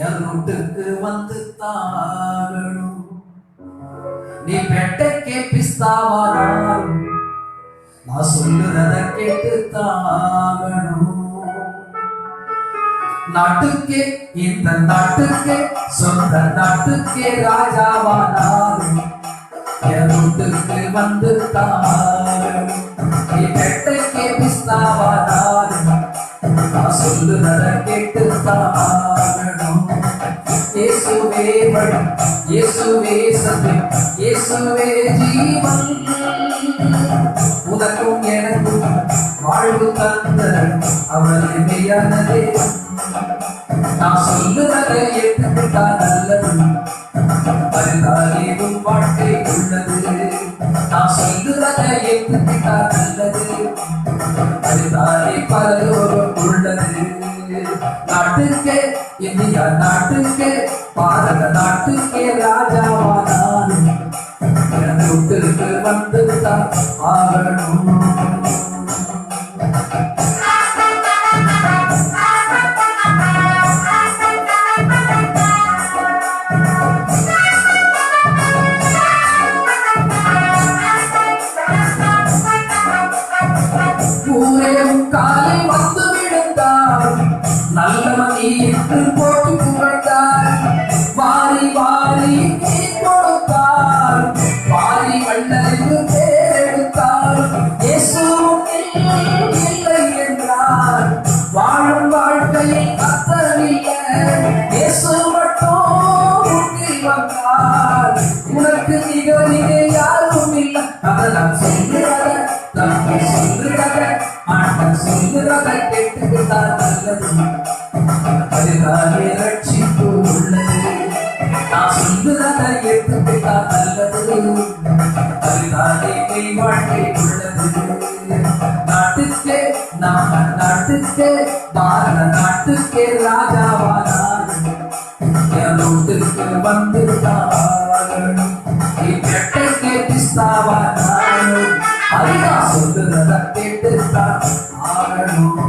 என் ரூட்டுக்கு வந்து தாகணும், நீ பெட்டைக்கே பிஸ்தாவானாலும் நான் சொல்லுறத கேட்டு தாகணும். நாட்டுக்கே இந்த நாட்டுக்கே சொந்த நாட்டுக்கே ராஜாவானாலும் என் ரூட்டுக்கு வந்து தாகணும், நீ பெட்டைக்கே பிஸ்தாவானாலும் நான் சொல்லுறத கேட்டு தாகணும். இயேசுவே வழி, இயேசுவே சத்தியம், இயேசுவே ஜீவன், உனக்கும் எனக்கும் வாழ்வு தந்த அவர் மெய்யானதே. நான் சொல்லுவதை ஏற்றுக்கிட்டா நல்லது, அதுதான் வாழ்க்கை உள்ளது. நான் சொல்லுவதை ஏற்றுக்கிட்டா நல்லது, அதுதானே பரலோகம் உள்ளது. நாட்டுக்கே இந்தியா நாட்டுக்கே பாரத நாட்டுக்கே ராஜாவானாலும் என் வீட்டுக்கு வந்து தான் ஆகணும். காலை வந்து விழுந்தார், நல்லவன் என்று போட்டு புகழ்ந்தார், வாரி வாரி கொடுத்தார், வாரி வள்ளலுக்கு பேரெடுத்தார். இயேசுவும் இல்லை என்றார், வாழும் வாழ்க்கையில் அர்த்தமில்லை, இயேசு மட்டும் முன்னில் வந்தார். இங்கே யாரும் இல்லை. அதெல்லாம் சொல்லுறத தம்பி சொல்லுறத ஆண்டன் சொல்லுறத கேட்டுக்கிட்டா நல்லது. அதுதானே ரட்சிப்பு உள்ளது. நான் சொல்லுறத ஏற்றுக்கிட்டா நல்லது. அதுதானே மெய் வாழ்க்கை உள்ளது. நாட்டுக்கே நம்ம நாட்டுக்கே பாரத நாட்டுக்கே ராஜாவானார். என் வீட்டுக்கு வந்துட்டார். இக்கெட்டே கிறிஸ்தாவானார். அதுதான் சொல்லுறத கேட்டுத்தான் ஆகணும்.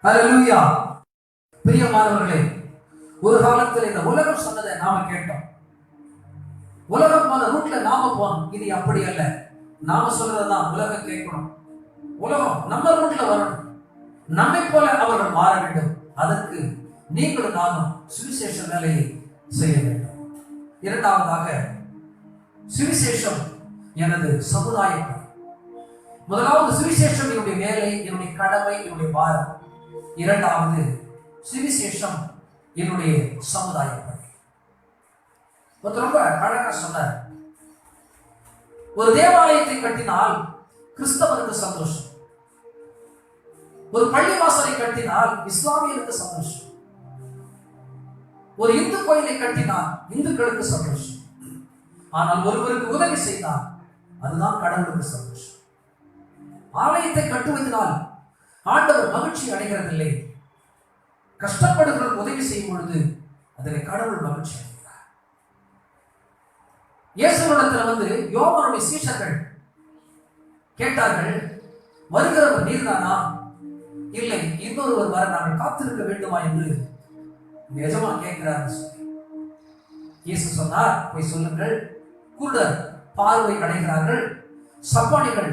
ஹல்லேலூயா. பிரியமானவர்களே, ஒரு காலத்தில் இந்த உலகம் சொன்னதை நாம கேட்டோம். உலகம் போன ரூட்ல நாம போனோம். இது அப்படி அல்ல. நாம சொல்றதுதான் உலகம் கேட்கணும். உலகம் நம்ம ரூட்ல வரணும். நம்மை போல அவர்கள் மாற வேண்டும். அதற்கு நீங்களும் நானும் சுவிசேஷ வேலையை செய்ய வேண்டும். இரண்டாவதாக, சுவிசேஷம் எனது சமுதாயம். முதலாவது, சுவிசேஷம் என்னுடைய வேலை, என்னுடைய கடமை, என்னுடைய பாரம். இரண்டாவது, சுவிசேஷம் என்னுடைய சமுதாயம். ரொம்ப அழகா சொன்னார். ஒரு தேவாலயத்தை கட்டினால் கிறிஸ்தவனுக்கு சந்தோஷம். ஒரு பள்ளிவாசலை கட்டினால் இஸ்லாமியருக்கு சந்தோஷம். ஒரு இந்து கோயிலை கட்டினால் இந்துக்களுக்கு சந்தோஷம். ஆனால் ஒருவருக்கு உதவி செய்தால் அதுதான் கடவுளுக்கு சந்தோஷம். ஆலயத்தை கட்டுவதனால் ஆண்டவர் மகிழ்ச்சி அடைகிறதில்லை. கஷ்டப்படுகிற உதவி செய்யும் பொழுது அதில் கடவுள் மகிழ்ச்சி அடைகிறார். இயேசுவிடத்தில் யோவானுடைய சீஷர்கள் கேட்டார்கள், வருகிறவர் நீர்தானா? இல்லை, இன்னொருவர் வர நாங்கள் காத்திருக்க வேண்டுமா என்று எஜமான் கேட்கிறார். இயேசு சொன்னார், போய் சொல்லுங்கள், குருடர் பார்வை அடைகிறார்கள், சப்பானிகள்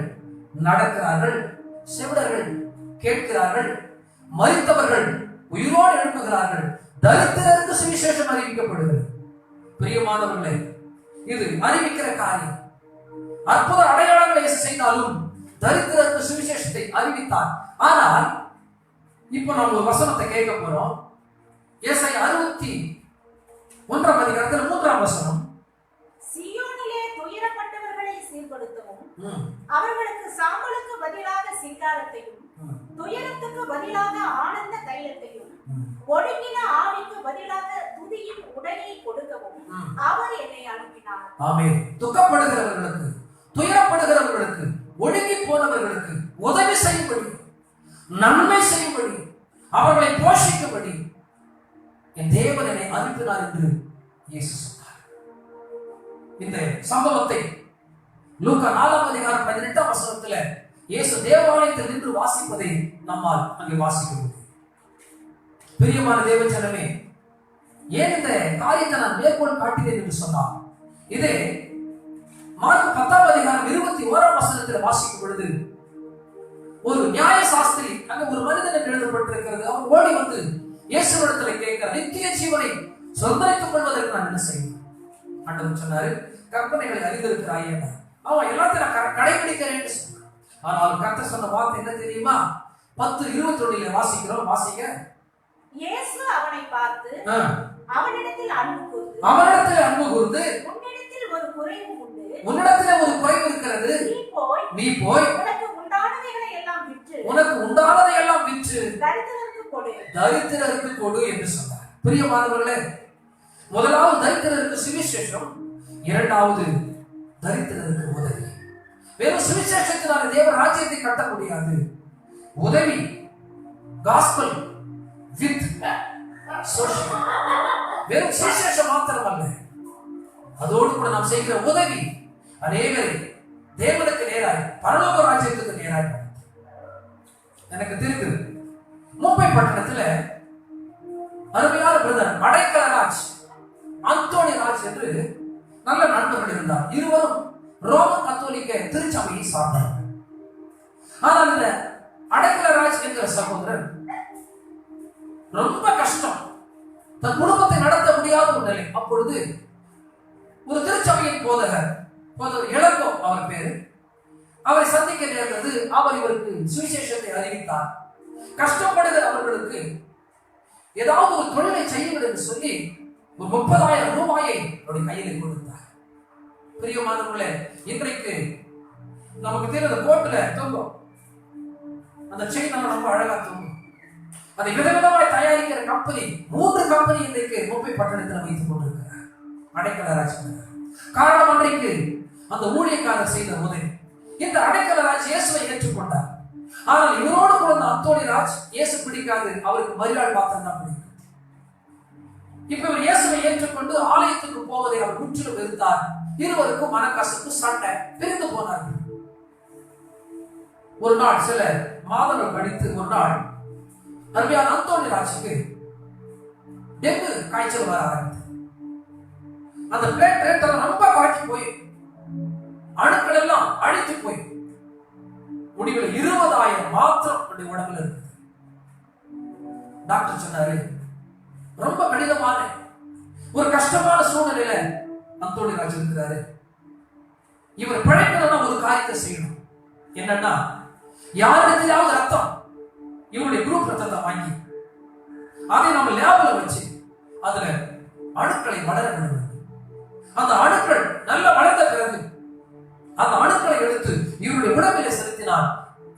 நடக்கிறார்கள், செவிடர்கள் கேட்கிறார்கள், மரித்தவர்கள் உயிரோடு எழுப்புகிறார்கள், தரித்திரருக்கு சுவிசேஷம் அறிவிக்கப்படுகிறது. பிரியமானவர்களே, இது அறிவிக்கிற காரியம். அற்புத அடையாளங்களை செய்தாலும் தரித்திரருக்கு சுவிசேஷத்தை அறிவித்தார். ஆனால் இப்ப நம்ம ஒரு வசனத்தை கேட்க போறோம். ஏசாயா 61 3 வசனம். சீயோனிலே துயரப்பட்டவர்களை சீர்படுத்தவும், அவர்களுக்கு சாம்பலுக்கு பதிலாக சிங்காரத்தையும், துயரத்துக்கு பதிலாக ஆனந்த தைலத்தையும், ஒடுங்கின ஆவிக்கு பதிலாக துதியின் உடையை கொடுக்கவும் அவர் என்னை அனுப்பினார். ஆமென். துக்கப்படுகிறவர்களுக்கு, துயரப்படுகிறவர்களுக்கு, ஒடுங்கி போனவர்களுக்கு உதவி செய்யும்படி, நன்மை செய்யும்படி, அவர்களை போஷிக்கும்படி என் தேவன் என்னை அனுப்பினார் என்று இயேசு சொன்னார். இந்த சம்பவத்தை லூக்கா 4:18 இயேசு தேவாலயத்தில் நின்று வாசிப்பதை நம்மால் அங்கே வாசிக்க முடியும். பிரியமான தேவஜனமே, ஏன் இந்த காரியத்தை நான் மேற்கோள் காட்டினேன் என்று சொன்னார், இதே மார்க் 10:21 வாசிக்கும் பொழுது ஒரு நியாய சாஸ்திரி, அங்க ஒரு மனிதன் எழுதப்பட்டிருக்கிறது. அவர் ஓடி வந்து இயேசுவிடத்துல கேட்கிற, நித்திய ஜீவனை சொந்தரித்துக் கொள்வதற்கு நான் என்ன செய்வேன்? ஆண்டவர் சொன்னாரு, கற்பனைகளை அறிந்திருக்கிறாய். அவன் எல்லாத்தையும் நான் கடைபிடிக்கிறேன் என்று சொன்னார். ஆனால் கர்த்தர் சொன்ன வார்த்தை என்ன தெரியுமா? 10:21 வாசிக்கிறோம். வாசிக்க. இயேசு அவனை பார்த்து அவனிடத்தில் அன்பு கூர்ந்து, உன்னிடத்தில் ஒரு குறைவு உண்டு, உன்னிடத்தில் ஒரு குறைவு இருக்கிறது, நீ போய் உனக்கு உண்டானதைகளை எல்லாம் விற்று தரித்திரருக்கு கொடு என்று சொன்னார். பிரியமானவர்களே, முதலாவது தரித்திரருக்கு சுவிசேஷம், இரண்டாவது தரித்திரருக்கு உதவி. வெறும் சுவிசேஷத்தினால தேவ ராஜ்யத்தை கட்ட முடியாது. உதவி, காஸ்பல் வித் சோஷியல். வெறும் சுவிசேஷம் மாத்திரமல்ல, அதோடு கூட நாம் செய்கிற உதவி அநேகரை தேவனுக்கு நேராய், பரலோக ராஜ்யத்துக்கு நேராய். எனக்கு தெரிந்து மும்பை பட்டணத்துல அருமையான பிரதர் அடைக்கலராஜ், அந்தோணி ராஜ் என்று நல்ல நண்பர்கள் இருந்தார். இருவரும் ரோமன் கத்தோலிக்க திருச்சபையை சார்ந்தார்கள். ஆனால் இந்த அடைக்கலராஜ் என்கிற சகோதரர் ரொம்ப கஷ்டம், தன் குடும்பத்தை நடத்த முடியாத ஒரு நிலை. அப்பொழுது ஒரு திருச்சபையின் போதகர் இளங்கோ அவர் பேரு, அவரை சந்திக்க நேர்ந்தது. அவர் இவருக்கு சுவிசேஷத்தை அறிவித்தார். கஷ்டப்படுகிற அவர்களுக்கு ஏதாவது ஒரு தொழிலை செய்யுங்கள் என்று சொல்லி ஒரு 30,000 ரூபாயை அவருடைய கையிலே கொடுத்தார். பிரியமானவர்களே, இன்றைக்கு நமக்கு தெரிந்த கோட்டுல தொங்கும் அந்த செயின் ரொம்ப அழகா தொங்கும். அதை விதவிதமாய் தயாரிக்கிற கம்பெனி 3 கம்பெனி இன்றைக்கு மும்பை பட்டணத்தில் வைத்துக் கொண்டிருக்கிறார். அடைக்கலராஜ் காரணம், அன்றைக்கு அந்த ஊழியக்காரர் செய்த உதவி. இந்த அடைக்கலராஜ் இயேசுவை ஏற்றுக்கொண்டார். ஆனால் இவரோடு கூட அந்தோணிராஜ் இயேசு பிடிக்காது, அவருக்கு மரியாள் பாத்திரம் தான் பிடிக்கும். இப்ப இவர் இயேசுவை ஏற்றுக்கொண்டு ஆலயத்துக்கு போவதை அவர் முற்றிலும் வெறுத்தார். இருவருக்கும் மனக்கசப்பு, சண்டை, பிரிந்து போனார்கள். ஒரு நாள் சில மாதங்கள் கழித்து ஒரு நாள் அருமையான அந்தோணிராஜுக்கு டெங்கு காய்ச்சல் வர ஆரம்பித்தது. அந்த பிளேட் ரொம்ப குறைச்சி போய் அணுக்கள் எல்லாம் அழித்து போய் முடிவில் 20,000 மாத்திரம் உடம்புல இருக்கு. டாக்டர் சொன்னாரு, ரொம்ப கடினமான ஒரு கஷ்டமான சூழ்நிலையில அந்தோணிராஜ் இருக்கிறாரு. இவர் பிழைக்கணும்னா ஒரு காரியத்தை செய்யணும். என்னன்னா, யாரிடத்திலாவது ரத்தம், இவருடைய குரூப் ரத்தத்தை வாங்கி அதை நம்ம லேபில வச்சு அதுல அணுக்களை வளர வேண்டும். அந்த அணுக்கள் நல்ல வளர்ந்த பிறகு அந்த அணுக்களை எடுத்து இவருடைய உடம்பிலே செலுத்தினார்,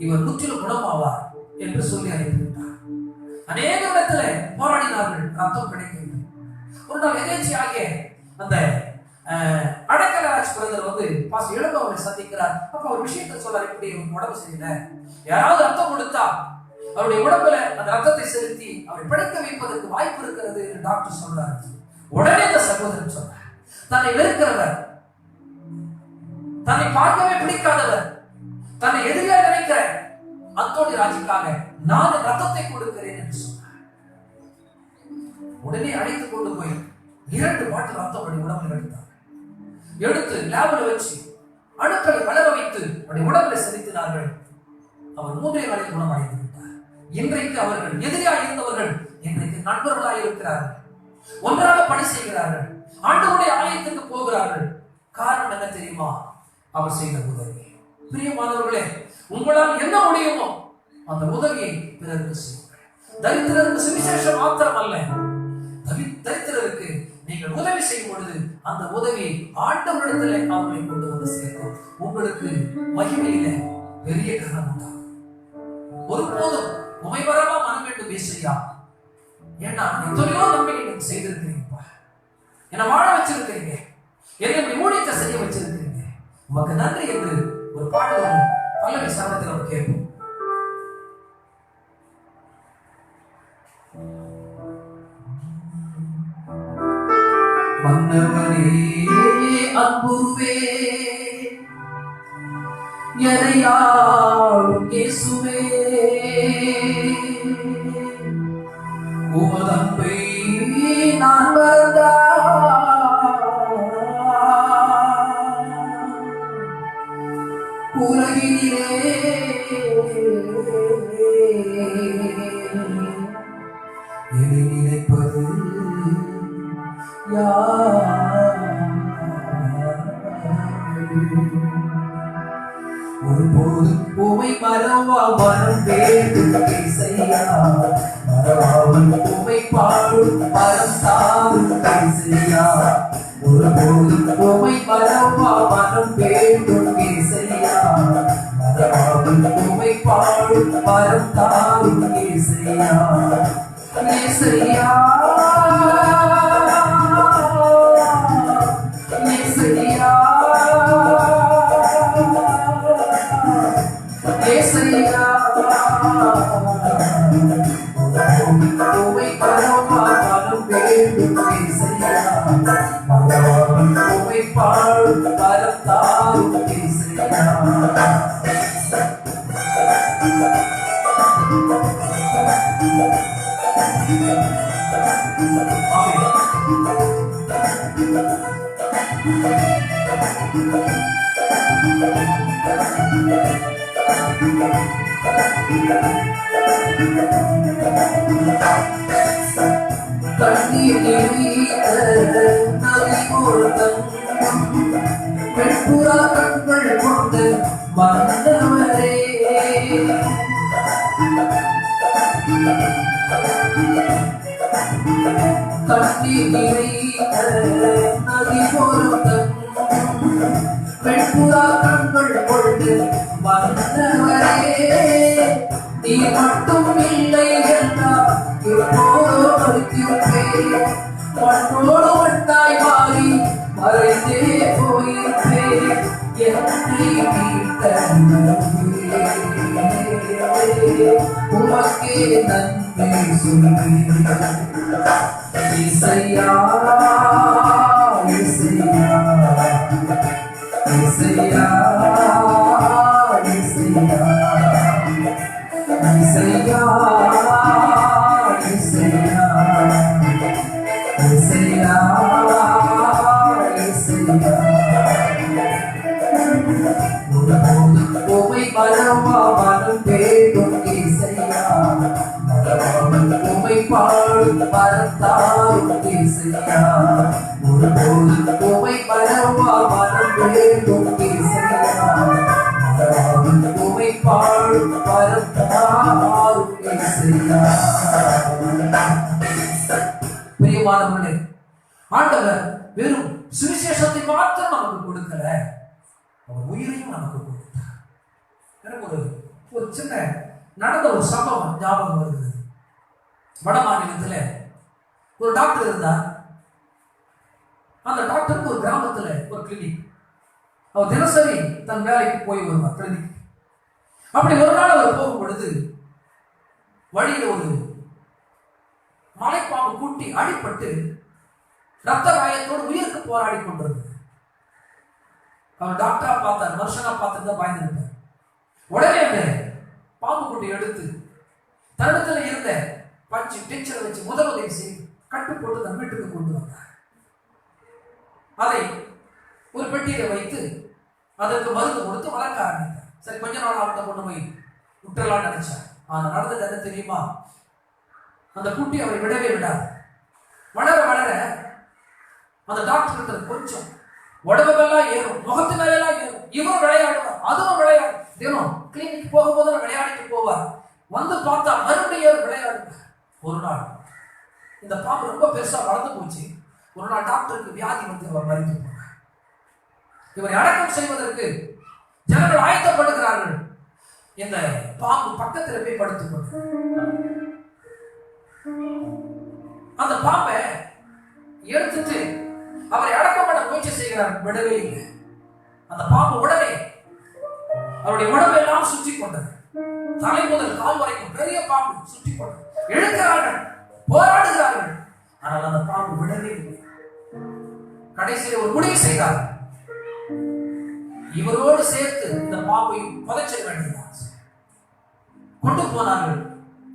இவர் முற்றிலும் குணமாவார் என்று சொல்லி அனுப்பிவிட்டார். அநேக இடத்துல போராடினார்கள், ரத்தம் கிடைக்கவில்லை. ஒரு நாள் எதேச்சியாக அந்த அடைக்கலராஜ் பிரதர் பாஸ் எழும்ப அவரை சந்திக்கிறார். அப்ப ஒரு விஷயத்தை சொல்றாரு, இப்படி உடம்பு சரியில்லை, யாராவது ரத்தம் கொடுத்தா அவருடைய உடம்புல அந்த ரத்தத்தை செலுத்தி அவரை பிழைக்க வைப்பதற்கு வாய்ப்பு இருக்கிறது என்று டாக்டர் சொல்றாரு. உடனே இந்த சகோதரன் சொன்னார், தன்னை வெறுக்கிறவர், தன்னை பார்க்கவே பிடிக்காதவர், தன்னை எதிரியா நினைக்கிற அந்தோணிராஜுக்காக நான் ரத்தத்தை கொடுக்கிறேன் என்று சொன்னார். உடனே அழைத்துக் கொண்டு போய் 2 பாட்டில் ரத்தம் அவருடைய உடம்பில் எடுத்தார். எடுத்து லேபில் வச்சு அணுக்களை வளர வைத்து அவருடைய உடம்பில் செலுத்தினார்கள். அவர் 3 நாளில் குணமடைந்து விட்டார். இன்றைக்கு அவர்கள் எதிரியாக இருந்தவர்கள் இன்றைக்கு நண்பர்களாக இருக்கிறார்கள், ஒன்றாக பணி செய்கிறார்கள், ஆண்டவருடைய ஆலயத்துக்கு போகிறார்கள். காரணம் என்ன தெரியுமா? அவர் செய்த உதவி. பிரியமானவர்களே, உங்களால் என்ன முடியுமோ அந்த உதவியை பிறருக்கு செய்யுங்கள். தரித்திரருக்கு சுவிசேஷம் மாத்திரம் அல்ல, தரித்திரருக்கு நீங்கள் உதவி செய்யும் பொழுது அந்த உதவி ஆண்டவரிடத்தில் அவர்களை கொண்டு வந்து சேர்க்கும். உங்களுக்கு மகிமையில பெரிய கனம் உண்டாகும். ஒருபோதும் உமைவரமா மனம் வேண்டும் ஏசையா, ஏன்னா எத்தனையோ நன்மையை நீங்க செய்திருக்கிறீங்கப்பா, என்னை வாழ வச்சிருக்கிறீங்க, என்னை ஊழியத்தை செய்ய வச்சிருக்கிறீங்க, உமக்கு நன்றி என்று ஒரு பாடல் பல்லவி சரணத்தில் நம்ம கேட்போம். மன்னவனே அன்புருவே எனையாளும் இயேசுவே, உமதன்பை நான் உலகினிலே என்னை நினைப்பது ஒருபோதும் உமை மறவா மனம் வேண்டும் இசையா, மறவாமல் உமை பாடும் மனம் தாரும் இசையா, ஒருபோதும் உமை மறவா மனம் வேண்டும் இசையா, மறவாமல் உமை பாடும் மனம் தாரும் இசையா, இசையா இசையா இசையா, உமை பரவா மனம் வேண்டும் இசையா, உமை பாடும் மனம் தாரும் இசையா. வெண்புறா கண்கள் கொண்டு வந்தவரே, கண்ணீரை நதி பொருத்தம் வெண்புறா கண்கள் கொண்டு வந்தவரே, நீ மட்டும் இல்லை என்றால் எப்போதோ மறுத்திருப்பேன். மண்ணோடு ஒன்றாய் மாறி மறைந்தே போயிருப்பேன். என்னை மீட்ட உமக்கே நன்றி சொல்கிறேன். இசையா இசையா இசையா இசையா இசையா இசையா இசையா இசையா உமை பரமா மனம் தேடும் இசையா, உமை பாடும் மரத்தாரும் இசையா, ஒருபோது உமை பரமா மனம் தேடும் இசையா, உமை பாடும் மரத்தாரும் இசையா. பிரியமானவர்களே, ஆண்டவர் வெறும் சுவிசேஷத்தை மாத்திரம் நமக்கு கொடுக்கல, அவர் உயிரையும் நமக்கு கொடுத்தார். எனக்கு ஒரு சின்ன நடந்த ஒரு சம்பவம் ஞாபகம் வருகிறது. வட மாநிலத்துல ஒரு டாக்டர் இருந்தார். அந்த டாக்டருக்கு ஒரு கிராமத்துல ஒரு கிளினிக். அவர் தினசரி தன் வேலைக்கு போய் வருவார் கிளினிக். அப்படி ஒரு நாள் அவர் போகும் பொழுது வழியில் ஒரு மலைப்பாம்பு கூட்டி அடிபட்டு ரத்த காயத்தோடு உயிருக்கு போராடி கொண்டிருந்தது. அவர் டாக்டரா பார்த்தார், மனுஷனா பார்த்துட்டு தான் பயந்துருந்தார். உடனே அந்த பாம்பு குட்டி எடுத்து தருணத்துல இருந்த பஞ்சு டீச்சரை வச்சு முதலுதவி செய்து கட்டு போட்டு தன் வீட்டுக்கு கொண்டு வந்தார். அதை ஒரு பெட்டியில வைத்து அதற்கு மருந்து கொடுத்து வளர்க்க ஆரம்பித்தார். சரி, கொஞ்ச நாள் அவர்கிட்ட கொண்டு போய் விட்டுறலாம்னு நினைச்சார். ஆனா நடந்தது என்ன தெரியுமா? அந்த குட்டி அவரை விடவே விடாது. வளர வளர அந்த டாக்டர் கொஞ்சம் உடம்பெல்லாம் ஏறும், முகத்து மேலாம் ஏறும். இவரும் விளையாடுவார், அதுவும் விளையாடும். தினம் கிளினிக் போகும்போது விளையாடிட்டு போவார். வந்து பார்த்தா மறுபடியும் விளையாடுவார். ஒரு நாள் இந்த பாம்பு ரொம்ப பெருசா வளர்ந்து போச்சு. ஒரு நாள் டாக்டருக்கு வியாதி வந்து அவர் மறித்து போனார். இவரை அடக்கம் செய்வதற்கு ஜனங்கள் ஆயத்தப்படுகிறார்கள். இந்த பாம்பு பக்கத்தில் போய் படுத்துக் கொண்டு அந்த பாம்பை எடுத்துட்டு அவரை அடக்கம் பண்ண முயற்சி செய்கிறார். விடவே இல்லை. அந்த பாம்பு உடனே அவருடைய உடம்பை எல்லாம் சுற்றி கொண்டது. தலை முதல் கால் வரைக்கும் பெரிய பாம்பு சுற்றி கொண்டது. இழுக்கிறார்கள், போராடுகிறார்கள். ஆனால் அந்த பாம்பு விடவே இல்லை. கடைசியில் ஒரு முடிவு செய்தார். இவரோடு சேர்த்து இந்த பாம்பை புதைச்ச வேண்டியதான். கொண்டு போனார்கள்.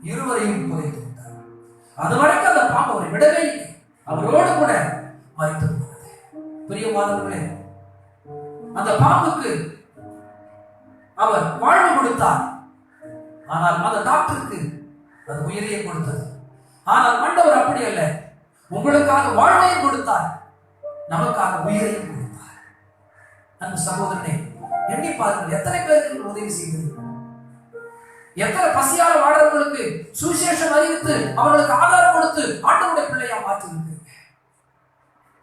இருவரையும் புதைத்து விட்டார்கள். அது வரைக்கும் அந்த பாம்பு அவரை விடவே இல்லை. அவரோடு கூட மறித்து போனது. பிரியமானவர்களே, அந்த பாம்புக்கு அவர் வாழ்வு கொடுத்தார். ஆனால் அந்த டாக்டருக்கு அது உயிரையே கொடுத்தது. ஆனால் ஆண்டவர் அப்படி அல்ல. உங்களுக்காக வாழ்வையும் கொடுத்தார், நமக்காக உயிரையும் கொடுத்தார். அந்த சகோதரனே, எண்ணி பாருங்கள், எத்தனை பேருக்கு உதவி செய்தீர்கள்? எத்தனை பசியால வாழறவர்களுக்கு சுவிசேஷம் அறிவித்து அவர்களுக்கு ஆதாரம் கொடுத்து ஆண்டவருடைய பிள்ளையா மாற்றிருக்கிறீங்க.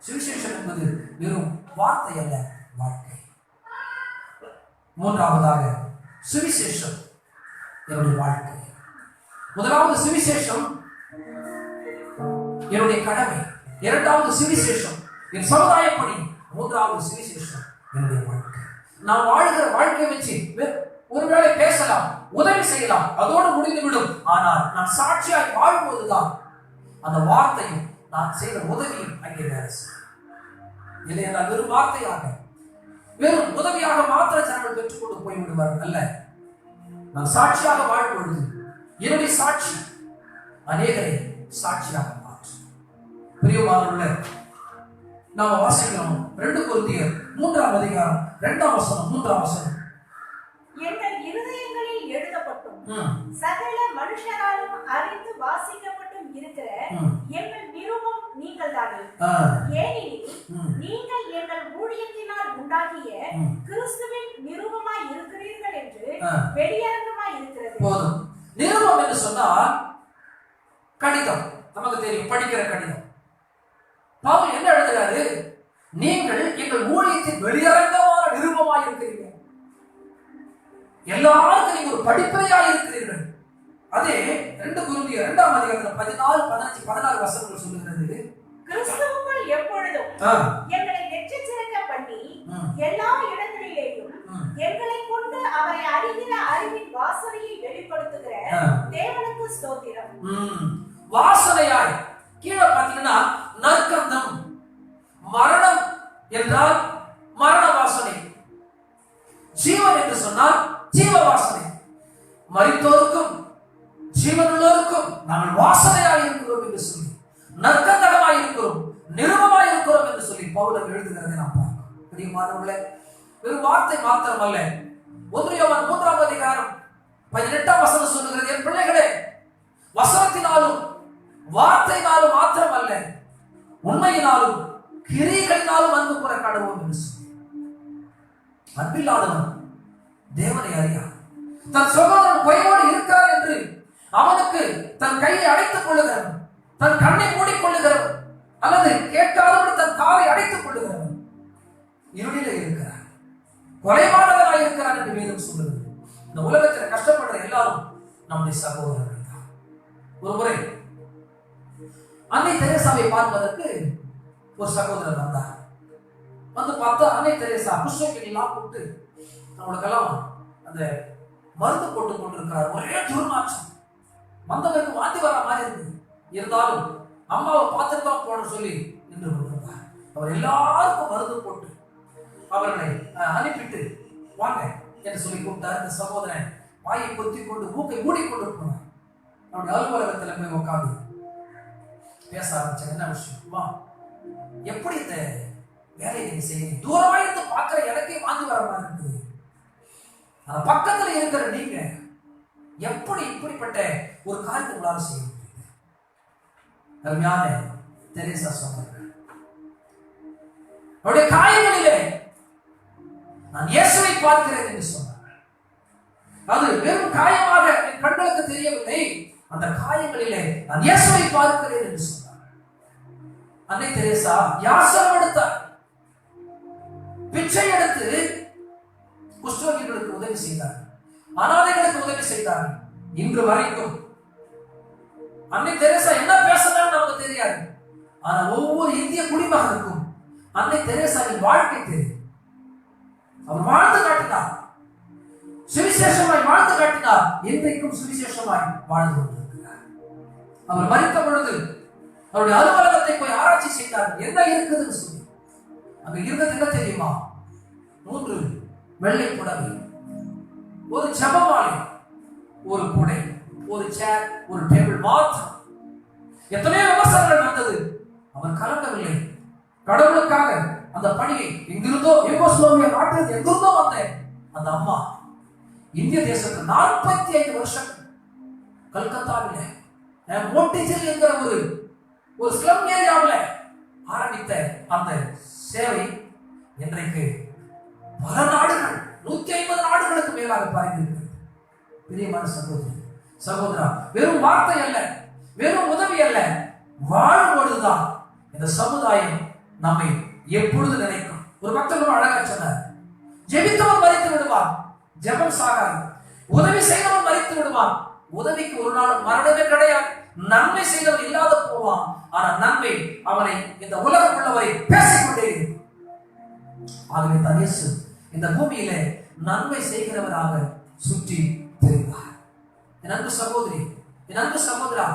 சுவிசேஷம் என்பது வெறும் வார்த்தை அல்ல, வாழ்க்கை. மூன்றாவதாக சுவிசேஷம் என்னுடைய வாழ்க்கை. முதலாவது சுவிசேஷம் என்னுடைய கடமை. இரண்டாவது சுவிசேஷம் என் சமுதாய பணி. மூன்றாவது சுவிசேஷம் என்னுடைய வாழ்க்கை. நான் வாழ்கிற வாழ்க்கையை வச்சு ஒருவேளை பேசலாம், உதவி செய்யலாம், அதோடு முடிந்துவிடும். ஆனால் நான் சாட்சியாய் வாழும்போதுதான் அந்த வார்த்தையும் நான் செய்த உதவியும் அங்கே வேலை செய்யும். இல்லை என்றால் வெறும் வார்த்தையாக, வெறும் உதவியாக மாத்திர ஜனங்கள் பெற்றுக்கொண்டு போய்விடுவார்கள் அல்ல. நான் சாட்சியாக வாழும் பொழுது என்னுடைய சாட்சி அநேகரை சாட்சியாக மாற்றும். பிரியமானவர்களே, நாம வாசிக்கிறோம் 2 கொரிந்தியர் 3ஆம் அதிகாரம் 2ஆம் வசனம் 3ஆம் வசனம். எங்கள் இருதயங்களில் எழுதப்பட்டும் சகல மனுஷராலும் அறிந்து வாசிக்கப்பட்டும் இருக்கிற எங்கள் நிருபம் நீங்கள் தானே. ஏனெனில் நீங்கள் எங்கள் ஊழியத்தினால் உண்டாகிய கிறிஸ்துவின் நிருபமாய் இருக்கிறீர்கள் என்று வெளியரங்கமாய் இருக்கிறது. போதும். நிருபம் என்று சொன்னால் கடிதம், நமக்கு தெரியும், படிக்கிற கடிதம். பவுல் என்ன எழுதுகிறாரு? நீங்கள் எங்கள் ஊழியத்தின் வெளியரங்கமான நிருபமாய் இருக்கிறீங்க. எல்லாருக்கும் நீங்க ஒரு படிப்பறையாக இருக்கிறீர்கள். அதே 2 கொரிந்தியர் 2ஆம் அதிகாரத்துல 14, 15, 16 வசனங்கள் சொல்லுகிறது. கிறிஸ்துவுக்குள் எப்பொழுதும் எங்களை வெற்றி சிறக்க பண்ணி எல்லா இடங்களிலேயும் எங்களை கொண்டு அவரை அறிகிற அறிவின் வாசனையை வெளிப்படுத்துகிற தேவனுக்கு ஸ்தோத்திரம். வாசனையாய் கீழே பாத்தீங்கன்னா நற்கந்தம், மரணம் என்றால் மரண வாசனை, ஜீவன் என்று சொன்னால் ஜீவ வாசனை. மரித்தோருக்கும் ஜீவனுள்ளோருக்கும் நாங்கள் வாசனையாய் இருக்கிறோம் என்று சொல்லி, நற்கந்தகமாய் இருக்கிறோம், நிருபமாய் இருக்கிறோம் என்று சொல்லி பவுல் எழுதுகிறதை நாம் பார்க்கிறோம். பிரியமானவர்களே, வெறும் வார்த்தை மாத்திரம் அல்ல. 1 யோவான் 3ஆம் அதிகாரம் 18ஆம் வசனம் சொல்லுகிறது, என் பிள்ளைகளே, வசனத்தினாலும் வார்த்தையினாலும் மாத்திரம் அல்ல, உண்மையினாலும் கிரியைகளினாலும் அன்பு கூற கடவுள் என்று சொல்லி. அன்பில்லாதவன் தேவனை அறியா. தன் சகோதரன் பொய்யோடு இருக்கிறார் என்று அவனுக்கு தன் கையை அடைத்துக் கொள்ளுகிறவன், தன் கண்ணை மூடிக்கொள்ளுகிறவன், அல்லது கேட்காதபடி தன் காலை அடைத்துக் கொள்ளுகிறவன் இருளிலே இருக்கிறார், கொலைபாதகராய் இருக்கிறார் என்று வேதம் சொல்லுகிறது. இந்த உலகத்தில் கஷ்டப்படுற எல்லாரும் நம்முடைய சகோதரர்கள் தான். ஒரு முறை அன்னை தெரேசாவை பார்ப்பதற்கு ஒரு சகோதரர் வந்தார். வந்து பார்த்தா அன்னை தெரேசா புஷ்பங்கெல்லாம் போட்டு அவங்களுக்கெல்லாம் அந்த மருந்து போட்டு கொண்டிருக்கிறார். ஒரே துர்நாற்றம், வந்தவருக்கு வாந்தி வர மாதிரி இருக்குது. இருந்தாலும் அம்மாவை பார்த்துட்டு தான் போன சொல்லி நின்று கொண்டிருந்தார். அவர் எல்லாருக்கும் மருந்து போட்டு அவர்களை அனுப்பிட்டு வாங்க என்று சொல்லி கூப்பிட்டார். இந்த சகோதரன் வாயை கொத்தி கொண்டு மூக்கை மூடிக்கொண்டு போனார். அவருடைய அலுவலகத்தில் போய் உட்காந்து பேச ஆரம்பிச்சாங்க. என்ன விஷயமா, எப்படி இந்த வேலையை நீங்க செய்யுங்க? தூரமா இருந்து பார்க்கிற எனக்கே வாந்தி வர மாதிரி இருக்குது. அந்த பக்கத்துல இருக்கிற நீங்க எப்படி இப்படிப்பட்ட ஒரு காரியத்தை உங்களால செய்ய முடியுது? அருமையான தெரேசா சொன்னார்கள், அவருடைய காயங்களிலே நான் இயேசுவை பார்க்கிறேன் என்று சொன்னார்கள். அது வெறும் காயமாக என் கண்களுக்கு தெரியவில்லை, அந்த காயங்களிலே நான் இயேசுவை பார்க்கிறேன் என்று சொன்னார்கள். அன்னை தெரேசா யாசகம் எடுத்தார், பிச்சை எடுத்து குஷ்டரோகிகளுக்கு உதவி செய்தார், அனாதைகளுக்கு உதவி செய்தார். இன்று வரைக்கும் அன்னை தெரேசா என்ன பேசுறான்னு நமக்கு தெரியாது. ஆனா ஒவ்வொரு இந்திய குடிமகனுக்கும் அன்னை தெரேசாவின் வாழ்க்கை தெரியும். அவர் வாழ்ந்து காட்டினார், சுவிசேஷமாய் வாழ்ந்து காட்டினார். இன்றைக்கும் சுவிசேஷமாய் வாழ்ந்து கொண்டிருக்கிறார். அவர் மரித்த பொழுது அவருடைய அலுவலகத்தை போய் ஆராய்ச்சி செய்தார், என்ன இருக்குதுன்னு சொல்லி. அங்க இருந்தது என்ன தெரியுமா? 3 வெள்ளை புடவை, ஒரு ஜெபமாலை, ஒரு புடை, ஒரு சேர், ஒரு டேபிள் மாத்திரம். எத்தனையோ விமர்சனங்கள் வந்தது, அவர் கலங்கவில்லை. கடவுளுக்காக அந்த பணியை எங்கிருந்தோ, யூகோஸ்லாவியா நாட்டில் எங்கிருந்தோ வந்த அந்த அம்மா இந்திய தேசத்தில் 45 வருஷம் கல்கத்தாவில மோட்டிஜில் என்கிற ஒரு ஸ்லம் ஏரியாவில் ஆரம்பித்த அந்த சேவை இன்றைக்கு பல நாடுகள், 150 நாடுகளுக்கு மேலாக பரவியிருக்கிறது. பிரியமான சகோதரா, வெறும் வார்த்தை அல்ல, வெறும் உதவி அல்ல, வாழும் பொழுதுதான் இந்த சமுதாயம் நம்மை எப்பொழுது நினைக்கும். ஒரு பக்தர் அழகா சொன்னார், ஜெபித்தவன் மரித்து விடுவான், ஜெபம் சாகாது. உதவி செய்தவன் மரித்து விடுவான், உதவிக்கு ஒரு நாள் மரணமே கிடையாது. நன்மை செய்தவன் இல்லாத போவான், ஆனா நன்மை அவனை இந்த உலகம் உள்ளவரை பேசிக்கொண்டே இருக்கும். ஆகவே தான் இயேசு இந்த பூமியிலே நன்மை செய்கிறவராக சுற்றி தெரிந்தார். என் அன்பு சகோதரி, என் அன்பு சகோதரா,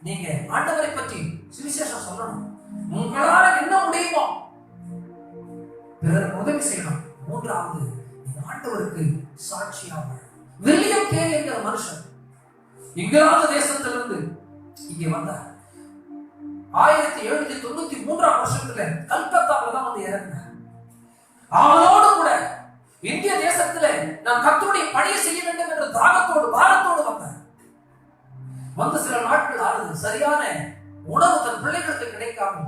நீங்க ஆண்டவரை பற்றி சுவிசேஷம் சொல்லணும். உங்களால என்ன முடியுமோ பிறருக்கு உதவி செய்யணும். 3வது, இந்த ஆண்டவருக்கு சாட்சியாக. வில்லியம் கேரி என்கிற மனுஷன் இங்கிலாந்து தேசத்திலிருந்து இங்கே வந்தார். 1793ஆம் வருஷத்துல கல்கத்தாவில் தான் வந்து இறந்தார். அவனோடு கூட இந்திய தேசத்துல நான் கர்த்தருடைய பணியை செய்ய வேண்டும் என்ற தாகத்தோடு பாரத்தோடு வந்தார். வந்து சில நாட்கள் ஆனது, சரியான உணவு தன் பிள்ளைகளுக்கு கிடைக்காம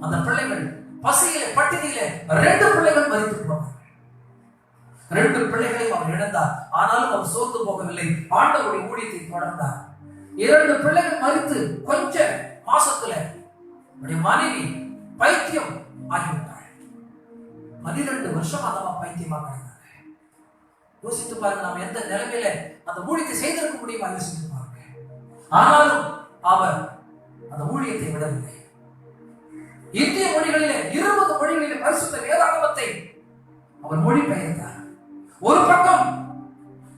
அந்த பிள்ளைகள் பசியில பட்டினியில 2 பிள்ளைகள் மரித்து போனார். 2 பிள்ளைகளையும் அவர் இழந்தார். ஆனாலும் அவர் சோர்ந்து போகவில்லை, ஆண்டவருடைய ஊழியத்தை தொடர்ந்தார். 2 பிள்ளைகள் மரித்து கொஞ்ச மாசத்துல மனைவி பைத்தியம் ஆகிவிட்டாள். 12 வருஷம் அந்த பைத்தியமா கிடந்தாங்க. யோசித்து பாருங்க, நாம் எந்த நிலைமையில அந்த ஊழியத்தை செய்திருக்க முடியுமா? யோசித்து பாருங்க. ஆனாலும் அவர் அந்த ஊழியத்தை விடவில்லை. இந்திய மொழிகளிலே 20 மொழிகளிலே பரிசுத்த வேதாகமத்தை அவர் மொழிபெயர்த்தார். ஒரு பக்கம்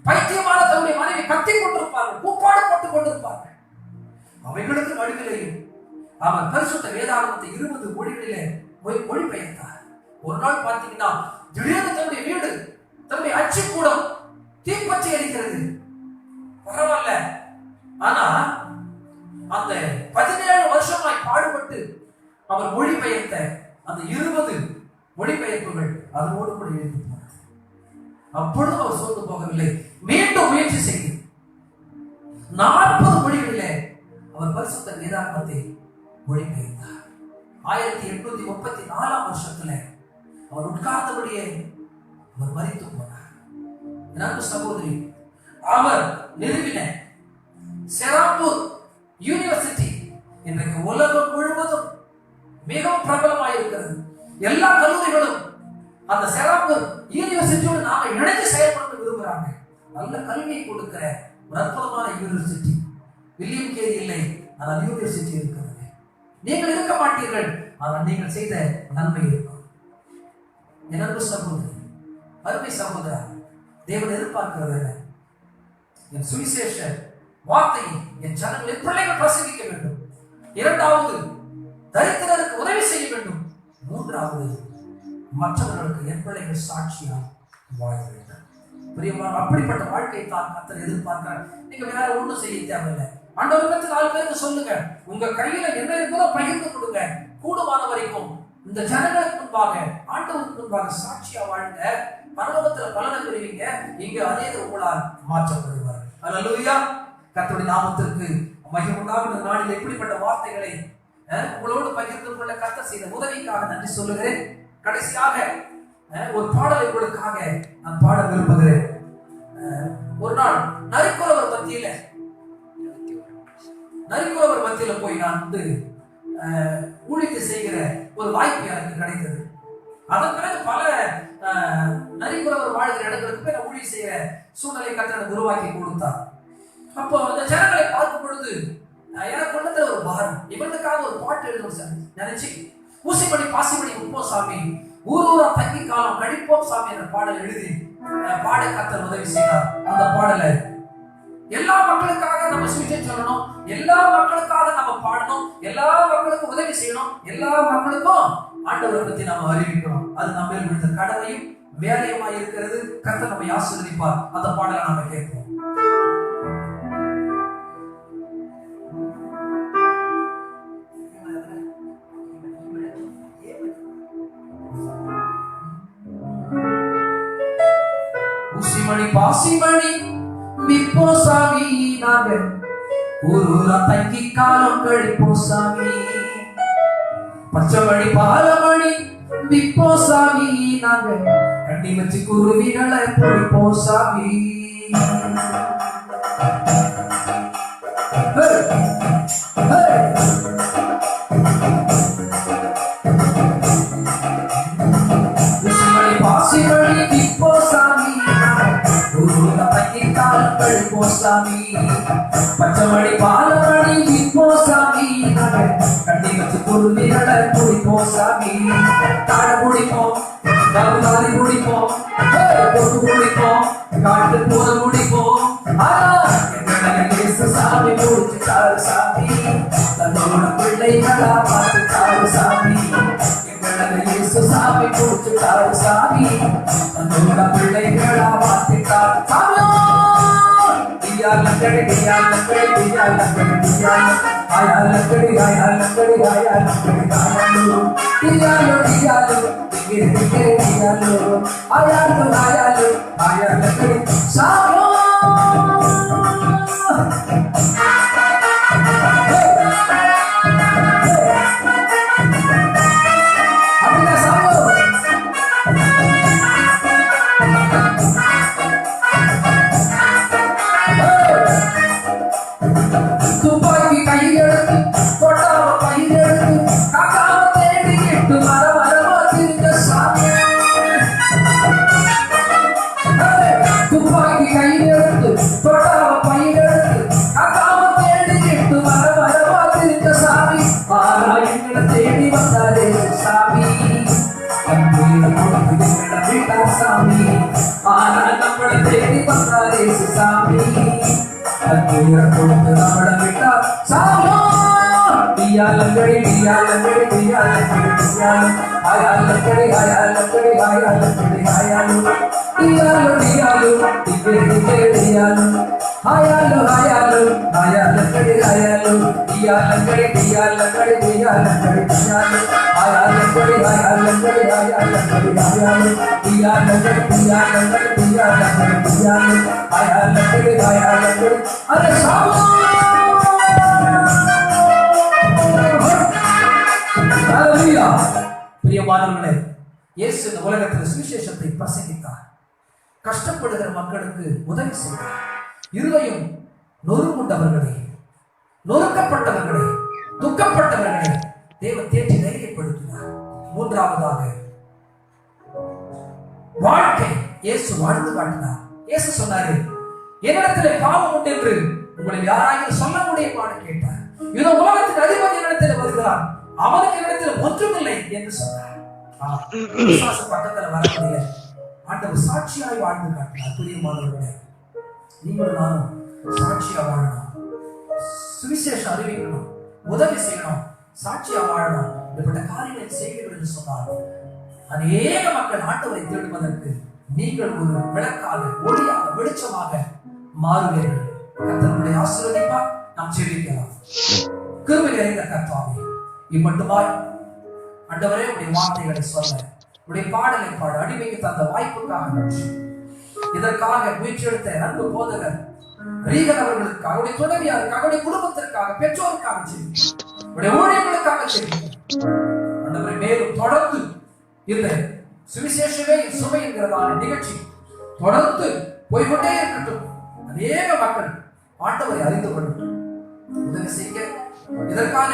பைத்தியமான தன்னுடைய மனைவி கத்திக் கொண்டிருப்பார்கள், கூப்பாடு போட்டுக் கொண்டிருப்பார்கள். அவைகளுக்கு நடுவிலையும் அவர் பரிசுத்த வேதாகமத்தை 20 மொழிகளிலே மொழிபெயர்த்தார். ஒரு நாள் பார்த்தீங்கன்னா திடீர்னு தன்னுடைய வீடு, தன்னுடைய அச்சு கூடம் தீப்பற்றி எரிக்கிறது. பரவாயில்ல, ஆனா அந்த 17 வருஷமாய் பாடுபட்டு அவர் மொழிபெயர்த்த அந்த 20 மொழிபெயர்ப்புகள் அதனோடு கூட எழுதி போனது. அப்பொழுது அவர் சோர்ந்து போகவில்லை, மீண்டும் முயற்சி செய்து 40 மொழிகளிலே அவர் பரிசுத்த வேதாகமத்தை மொழிபெயர்த்தார். 1834 வருஷத்துல அவர் உட்கார்ந்தபடியே அவர் மரித்து போனார். நண்பு சகோதரி, அவர் நிறுவின செராம்பூர் யூனிவர்சிட்டி இன்றைக்கு உலகம் முழுவதும் மிகவும் பிரபலமாயிருக்கிறது. எல்லா கல்லூரிகளும் அந்த செராம்பூர் யூனிவர்சிட்டியோடு நாம இணைந்து செயல்பட விரும்புகிறாங்க. நல்ல கல்வியை கொடுக்கிற ஒரு அற்புதமான யூனிவர்சிட்டி. வில்லியம் கேரி இல்லை, ஆனால் யூனிவர்சிட்டி இருக்கிறது. நீங்கள் இருக்க மாட்டீர்கள், ஆனால் நீங்கள் செய்த நன்மை இருக்கும். என் அன்பு சகோதரி, அருமை சகோதரா, தேவன் எதிர்பார்க்கிறது என் சுவிசேஷ வார்த்தையை என் ஜனங்களின் பிள்ளைகள் பிரசங்கிக்க வேண்டும். 2வது, தரித்திரருக்கு உதவி செய்ய வேண்டும். 3வது, மற்றவர்களுக்கு என் பிள்ளைகள் சாட்சியாக வாழ வேண்டும். பிரியமான, அப்படிப்பட்ட வாழ்க்கையை தான் கர்த்தர் எதிர்பார்க்கிறார். நீங்க வேற ஒண்ணும் செய்ய தேவையில்லை. ஆண்டவருக்கு 4 பேருக்கு சொல்லுங்க, உங்க கையில என்ன இருக்குதோ பகிர்ந்து கொடுங்க. கூடுமான வரைக்கும் இந்த ஜனங்களுக்கு முன்பாக, ஆண்டவருக்கு முன்பாக சாட்சியா வாழ்ந்த பரலோகத்துல பலனை பெறுவீங்க. இங்க அதே உங்களால் மாற்றப்படுவார். அல்லேலூயா. கர்த்தருடைய நாமத்திற்கு மகிமை உண்டாகுகிற நாளில் எப்படிப்பட்ட வார்த்தைகளை உங்களோடு பகிர்ந்து கொள்ள கர்த்தர் செய்த உதவிக்காக நன்றி சொல்லுகிறேன். கடைசியாக ஒரு பாடலை உங்களுக்காக நான் பாட விரும்புகிறேன். ஒரு நாள் நரிக்குறவர் மத்தியில போய் நான் ஊழியத்தை செய்கிற ஒரு வாய்ப்பு எனக்கு கிடைத்தது. அதன் பிறகு பல நரிக்குறவர் வாழ்கிற இடங்களுக்கு போய் நான் ஊழியம் செய்கிற சூழ்நிலை கர்த்தர் உருவாக்கி கொடுத்தார். அப்போ அந்த ஜனங்களை பார்க்கும் பொழுது எனக்கு உள்ளத்துல ஒரு பாரம், இவர்களுக்காக ஒரு பாட்டு எழுதணும் நினைச்சு ஊசிமணி பாசிமணி உப்போம் சாமி, ஊரூரா தங்கி காலம் கழிப்போம் சாமி என்ற பாடல் எழுதி பாட கர்த்தர் உதவி செய்தார். அந்த பாடலை எல்லா மக்களுக்காக நம்ம சுவிசேஷம் சொல்லணும், எல்லா மக்களுக்காக நம்ம பாடணும், எல்லா மக்களுக்கும் உதவி செய்யணும், எல்லா மக்களுக்கும் ஆண்டவரை பத்தி நம்ம அறிவிக்கணும். அது நம்ம விழுந்த கடமையும் வேலையுமா இருக்கிறது. கர்த்தர் நம்மை ஆசீர்வதிப்பார். அந்த பாடலை நாம கேட்போம். ஊசிமணி பாசிமணி மிப்போ சாமி, நாங்க ஊரூரா தங்கி காலம் கழிப்போ சாமி. பச்சைமணி பாலமணி மிப்போ சாமி, நாங்க கண்ணி வச்சு குருவிகளை பொழிப்போ சாமி. ஊசிமணி பாசிமணி மிப்போ சாமி, சாமி. பச்சைமணி பாலமணி மிப்போ சாமி, கண்ணி வச்சு குருவிகளை பொழிப்போ சாமி. காடை குடிப்போம், கவுதாரி குடிப்போம், கொக்கு குடிப்போம், காட்டு போத குடிப்போம். சாமி குடிச்சுட்டாரு சாமி, தன்னோட பிள்ளைகளா பார்த்துட்டாரு சாமி. சாமி குடிச்சுட்டாரு சாமி, தன்னோட பிள்ளைகளா பார்த்துட்டாரு சாமி. दिया लकड़ी दिया लकड़ी दिया लकड़ी दिया आया लकड़ी आया लकड़ी आया लकड़ी दिया लो गिर गिर दिया लो आया लकड़ी सारो துப்பாக்கி கையெழுத்து கொட்டாவ பையெழுத்து சாமி ஆனா நம்மள தேடி வந்தாரே சாமி அத்துயர் கொடுத்து நம்மள விட்டார் சாமி டியாலங்கடி டியாலங்கடி டியாலங்கடி டியாலு ஆயாலங்கடி ஆயாலங்கடி ஆயாலங்கடி ஆயாலு டியாலு டியாலு டிகே டியாலு ஆயாலு ஆயாலு ஆயாலங்கடி ஆயாலு டியாலங்கடி டியாலங்கடி டியாலங்கடி டியாலு ஆயாலங்கடி ஆயாலங்கடி ஆயாலங்கடி ஆயாலு டியாலங்கடி டியாலங்கடி டியாலங்கடி டியாலு ஆயாலங்கடி ஆயாலங்கடி அரே சாமி பிரியமானவர்களே, இயேசு இந்த உலகத்தில் சுவிசேஷத்தை பிரசங்கித்தார். கஷ்டப்படுகிற மக்களுக்கு உதவி செய்தார். இருதயம் நொறுங்குண்டவர்களே, நொறுக்கப்பட்டவர்களே, துக்கப்பட்டவர்களே தேவன் தேற்றி தைரியப்படுத்தினார். மூன்றாவதாக வாழ்க்கை இயேசு வாழ்ந்து காட்டினார். இயேசு சொன்னாரு, என்னிடத்திலே பாவம் உண்டு என்று உங்களை யாராவது சொல்ல முடியுமான்னு கேட்டார். இதோ உலகத்தின் அதிபதி இடத்தில் வருகிறான், அவனுக்கு இடத்தில் ஒன்றுமில்லை என்று சொன்னார். பக்கத்துல வர முடியல. ஆண்டவர் சாட்சியாய் வாழ்ந்து காட்டினார். பிரியமானவர்களே, நீங்களும் நானும் சாட்சியா வாழணும், சுவிசேஷம் அறிவிக்கணும், உதவி செய்யணும், சாட்சியா வாழணும். இப்படிப்பட்ட காரியங்களை செய்வீர்கள் என்று சொன்னார். அநேக மக்கள் ஆண்டவரை தேடுவதற்கு நீங்கள் ஒரு விளக்காக, ஒளியாக, வெளிச்சமாக மாறுவீர்கள். கர்த்தருடைய ஆசீர்வதிப்பா. நாம் ஜெபிக்கலாம். கிருபை நிறைந்த கர்த்தாவே, இம்மட்டுமாய் ஆண்டவரே உடைய வார்த்தைகளை சொல்ல, உடைய பாடலை பாட அடிமைக்கு தந்த வாய்ப்புக்காக நன்றி. இதற்காக முயற்சி எடுத்த அன்பு போதகர் ரீகன் அவர்களுக்காக, அவருடைய துணைவியாருக்காக, அவருடைய குடும்பத்திற்காக, பெற்றோருக்காக செய்தி, உடைய ஊழியர்களுக்காக செய்தி. ஆண்டவரை மேலும் தொடர்ந்து இந்த சுவிசேஷமே சுமை என்கிறதான நிகழ்ச்சி தொடர்ந்து போய்கொண்டே இருக்கட்டும். அநேக மக்கள் ஆண்டவரை அறிந்து கொள்ளட்டும். உதவி செய்ய இதற்கான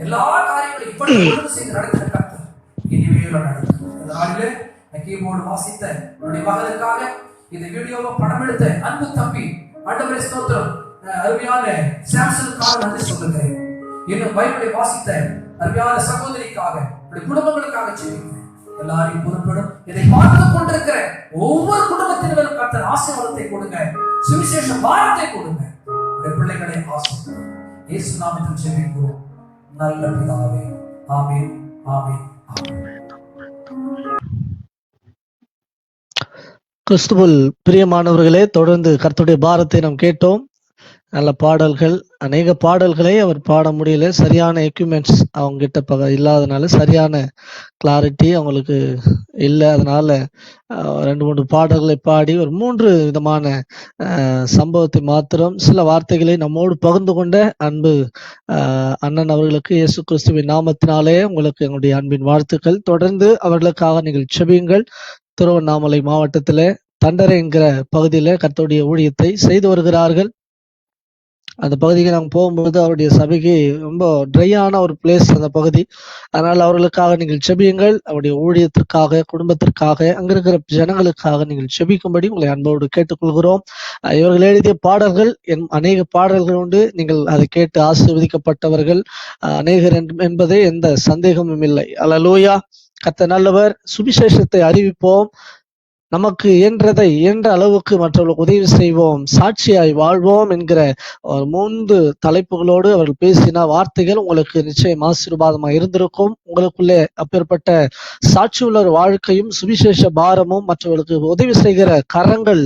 எல்லா காரியங்களையும் இப்படி ஒழுங்கு செய்து நடத்தின கர்த்தர் இனிமேல் நடத்தும். இந்த நாளிலே கீபோர்டு வாசித்த என்னுடைய மகளுக்காக, இந்த வீடியோவை படம் எடுத்த அன்பு தம்பி ஆண்டவரே ஸ்தோத்திரம், அருமையான சாம்சனுக்காக நன்றி சொல்லுகிறேன். இன்னும் பைபிளை வாசித்த அருமையான சகோதரிக்காக, குடும்பங்களுக்காக செய்கிறேன். எல்லாரையும் பொறுப்பிடும். இதை பார்த்து கொண்டிருக்கிற ஒவ்வொரு குடும்பத்தினரும் கர்த்தர் ஆசீர்வாதத்தை கொடுங்க, சுவிசேஷ பாரத்தை கொடுங்க. பிள்ளைகளை ஆசீர்வதிங்க. இயேசு நாமத்தில் ஜெபிக்கிறோம் நல்ல பிதாவே. ஆமென், ஆமென், ஆமென். கிறிஸ்துவுல் பிரியமானவர்களே, தொடர்ந்து கர்த்தருடைய பாரத்தை நாம் கேட்டோம். நல்ல பாடல்கள், அநேக பாடல்களை அவர் பாட முடியல. சரியான எக்யூப்மெண்ட்ஸ் அவங்க கிட்ட இல்லாதனால, சரியான கிளாரிட்டி அவங்களுக்கு இல்லை. அதனால 2-3 பாடல்களை பாடி ஒரு 3 விதமான சம்பவத்தை மாத்திரம், சில வார்த்தைகளை நம்மோடு பகிர்ந்து கொண்ட அன்பு அண்ணன் அவர்களுக்கு இயேசு கிறிஸ்துவின் நாமத்தினாலே உங்களுக்கு எங்களுடைய அன்பின் வாழ்த்துக்கள். தொடர்ந்து அவர்களுக்காக நீங்கள் செபியுங்கள். திருவண்ணாமலை மாவட்டத்தில் தண்டரை என்கிற பகுதியில் கர்த்தருடைய ஊழியத்தை செய்து வருகிறார்கள். அந்த பகுதிக்கு நாங்கள் போகும்போது அவருடைய சபைக்கு ரொம்ப ட்ரையான ஒரு பிளேஸ் அந்த பகுதி. அதனால் அவர்களுக்காக நீங்கள் செபியுங்கள். அவருடைய ஊழியத்திற்காக, குடும்பத்திற்காக, அங்க இருக்கிற ஜனங்களுக்காக நீங்கள் செபிக்கும்படி உங்களை அன்போடு கேட்டுக்கொள்கிறோம். இவர்கள் எழுதிய பாடல்கள் அநேக பாடல்கள் உண்டு. நீங்கள் அதை கேட்டு ஆசீர்வதிக்கப்பட்டவர்கள் அநேகர் என்பதே எந்த சந்தேகமும் இல்லை. அல்லேலூயா. கர்த்தர் நல்லவர். சுவிசேஷத்தை அறிவிப்போம். நமக்கு இயன்ற அளவுக்கு மற்றவர்களுக்கு உதவி செய்வோம், சாட்சியாய் வாழ்வோம் என்கிற ஒரு 3 தலைப்புகளோடு அவர்கள் பேசின வார்த்தைகள் உங்களுக்கு நிச்சயம் ஆசீர்வாதமாக இருந்திருக்கும். உங்களுக்குள்ளே அப்பேற்பட்ட சாட்சியுள்ள ஒரு வாழ்க்கையும் சுவிசேஷ பாரமும் மற்றவர்களுக்கு உதவி செய்கிற கரங்கள்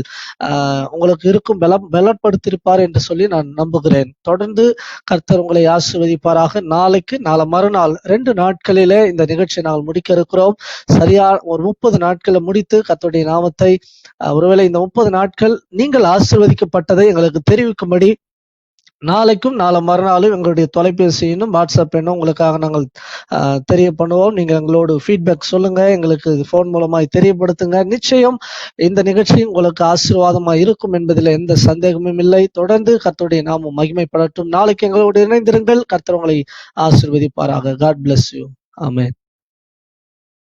உங்களுக்கு இருக்கும், பலப்படுத்தியிருப்பார் என்று சொல்லி நான் நம்புகிறேன். தொடர்ந்து கர்த்தர் உங்களை ஆசீர்வதிப்பாராக. நாளை மறுநாள் 2 நாட்களிலே இந்த நிகழ்ச்சியை நாங்கள் முடிக்க இருக்கிறோம். சரியா ஒரு 30 நாட்களை முடித்து கர்த்தருடைய நாமத்தை, ஒருவேளை இந்த 30 நாட்கள் நீங்கள் ஆசீர்வதிக்கப்பட்டதை எங்களுக்கு தெரிவிக்கும்படி நாளைக்கும் நாளை மறுநாளும் எங்களுடைய தொலைபேசி எண்ணும் வாட்ஸ்அப் எண்ணும் உங்களுக்காக நாங்கள் தெரிய பண்ணுவோம். நீங்க எங்களோடு ஃபீட்பேக் சொல்லுங்க, எங்களுக்கு போன் மூலமாய் தெரியப்படுத்துங்க. நிச்சயம் இந்த நிகழ்ச்சி உங்களுக்கு ஆசீர்வாதமாக இருக்கும் என்பதில் எந்த சந்தேகமும் இல்லை. தொடர்ந்து கர்த்தருடைய நாமம் மகிமைப்படட்டும். நாளைக்கு எங்களோடு இணைந்திருங்கள். கர்த்தர் உங்களை ஆசீர்வதிப்பாராக. God bless you. ஆமென்.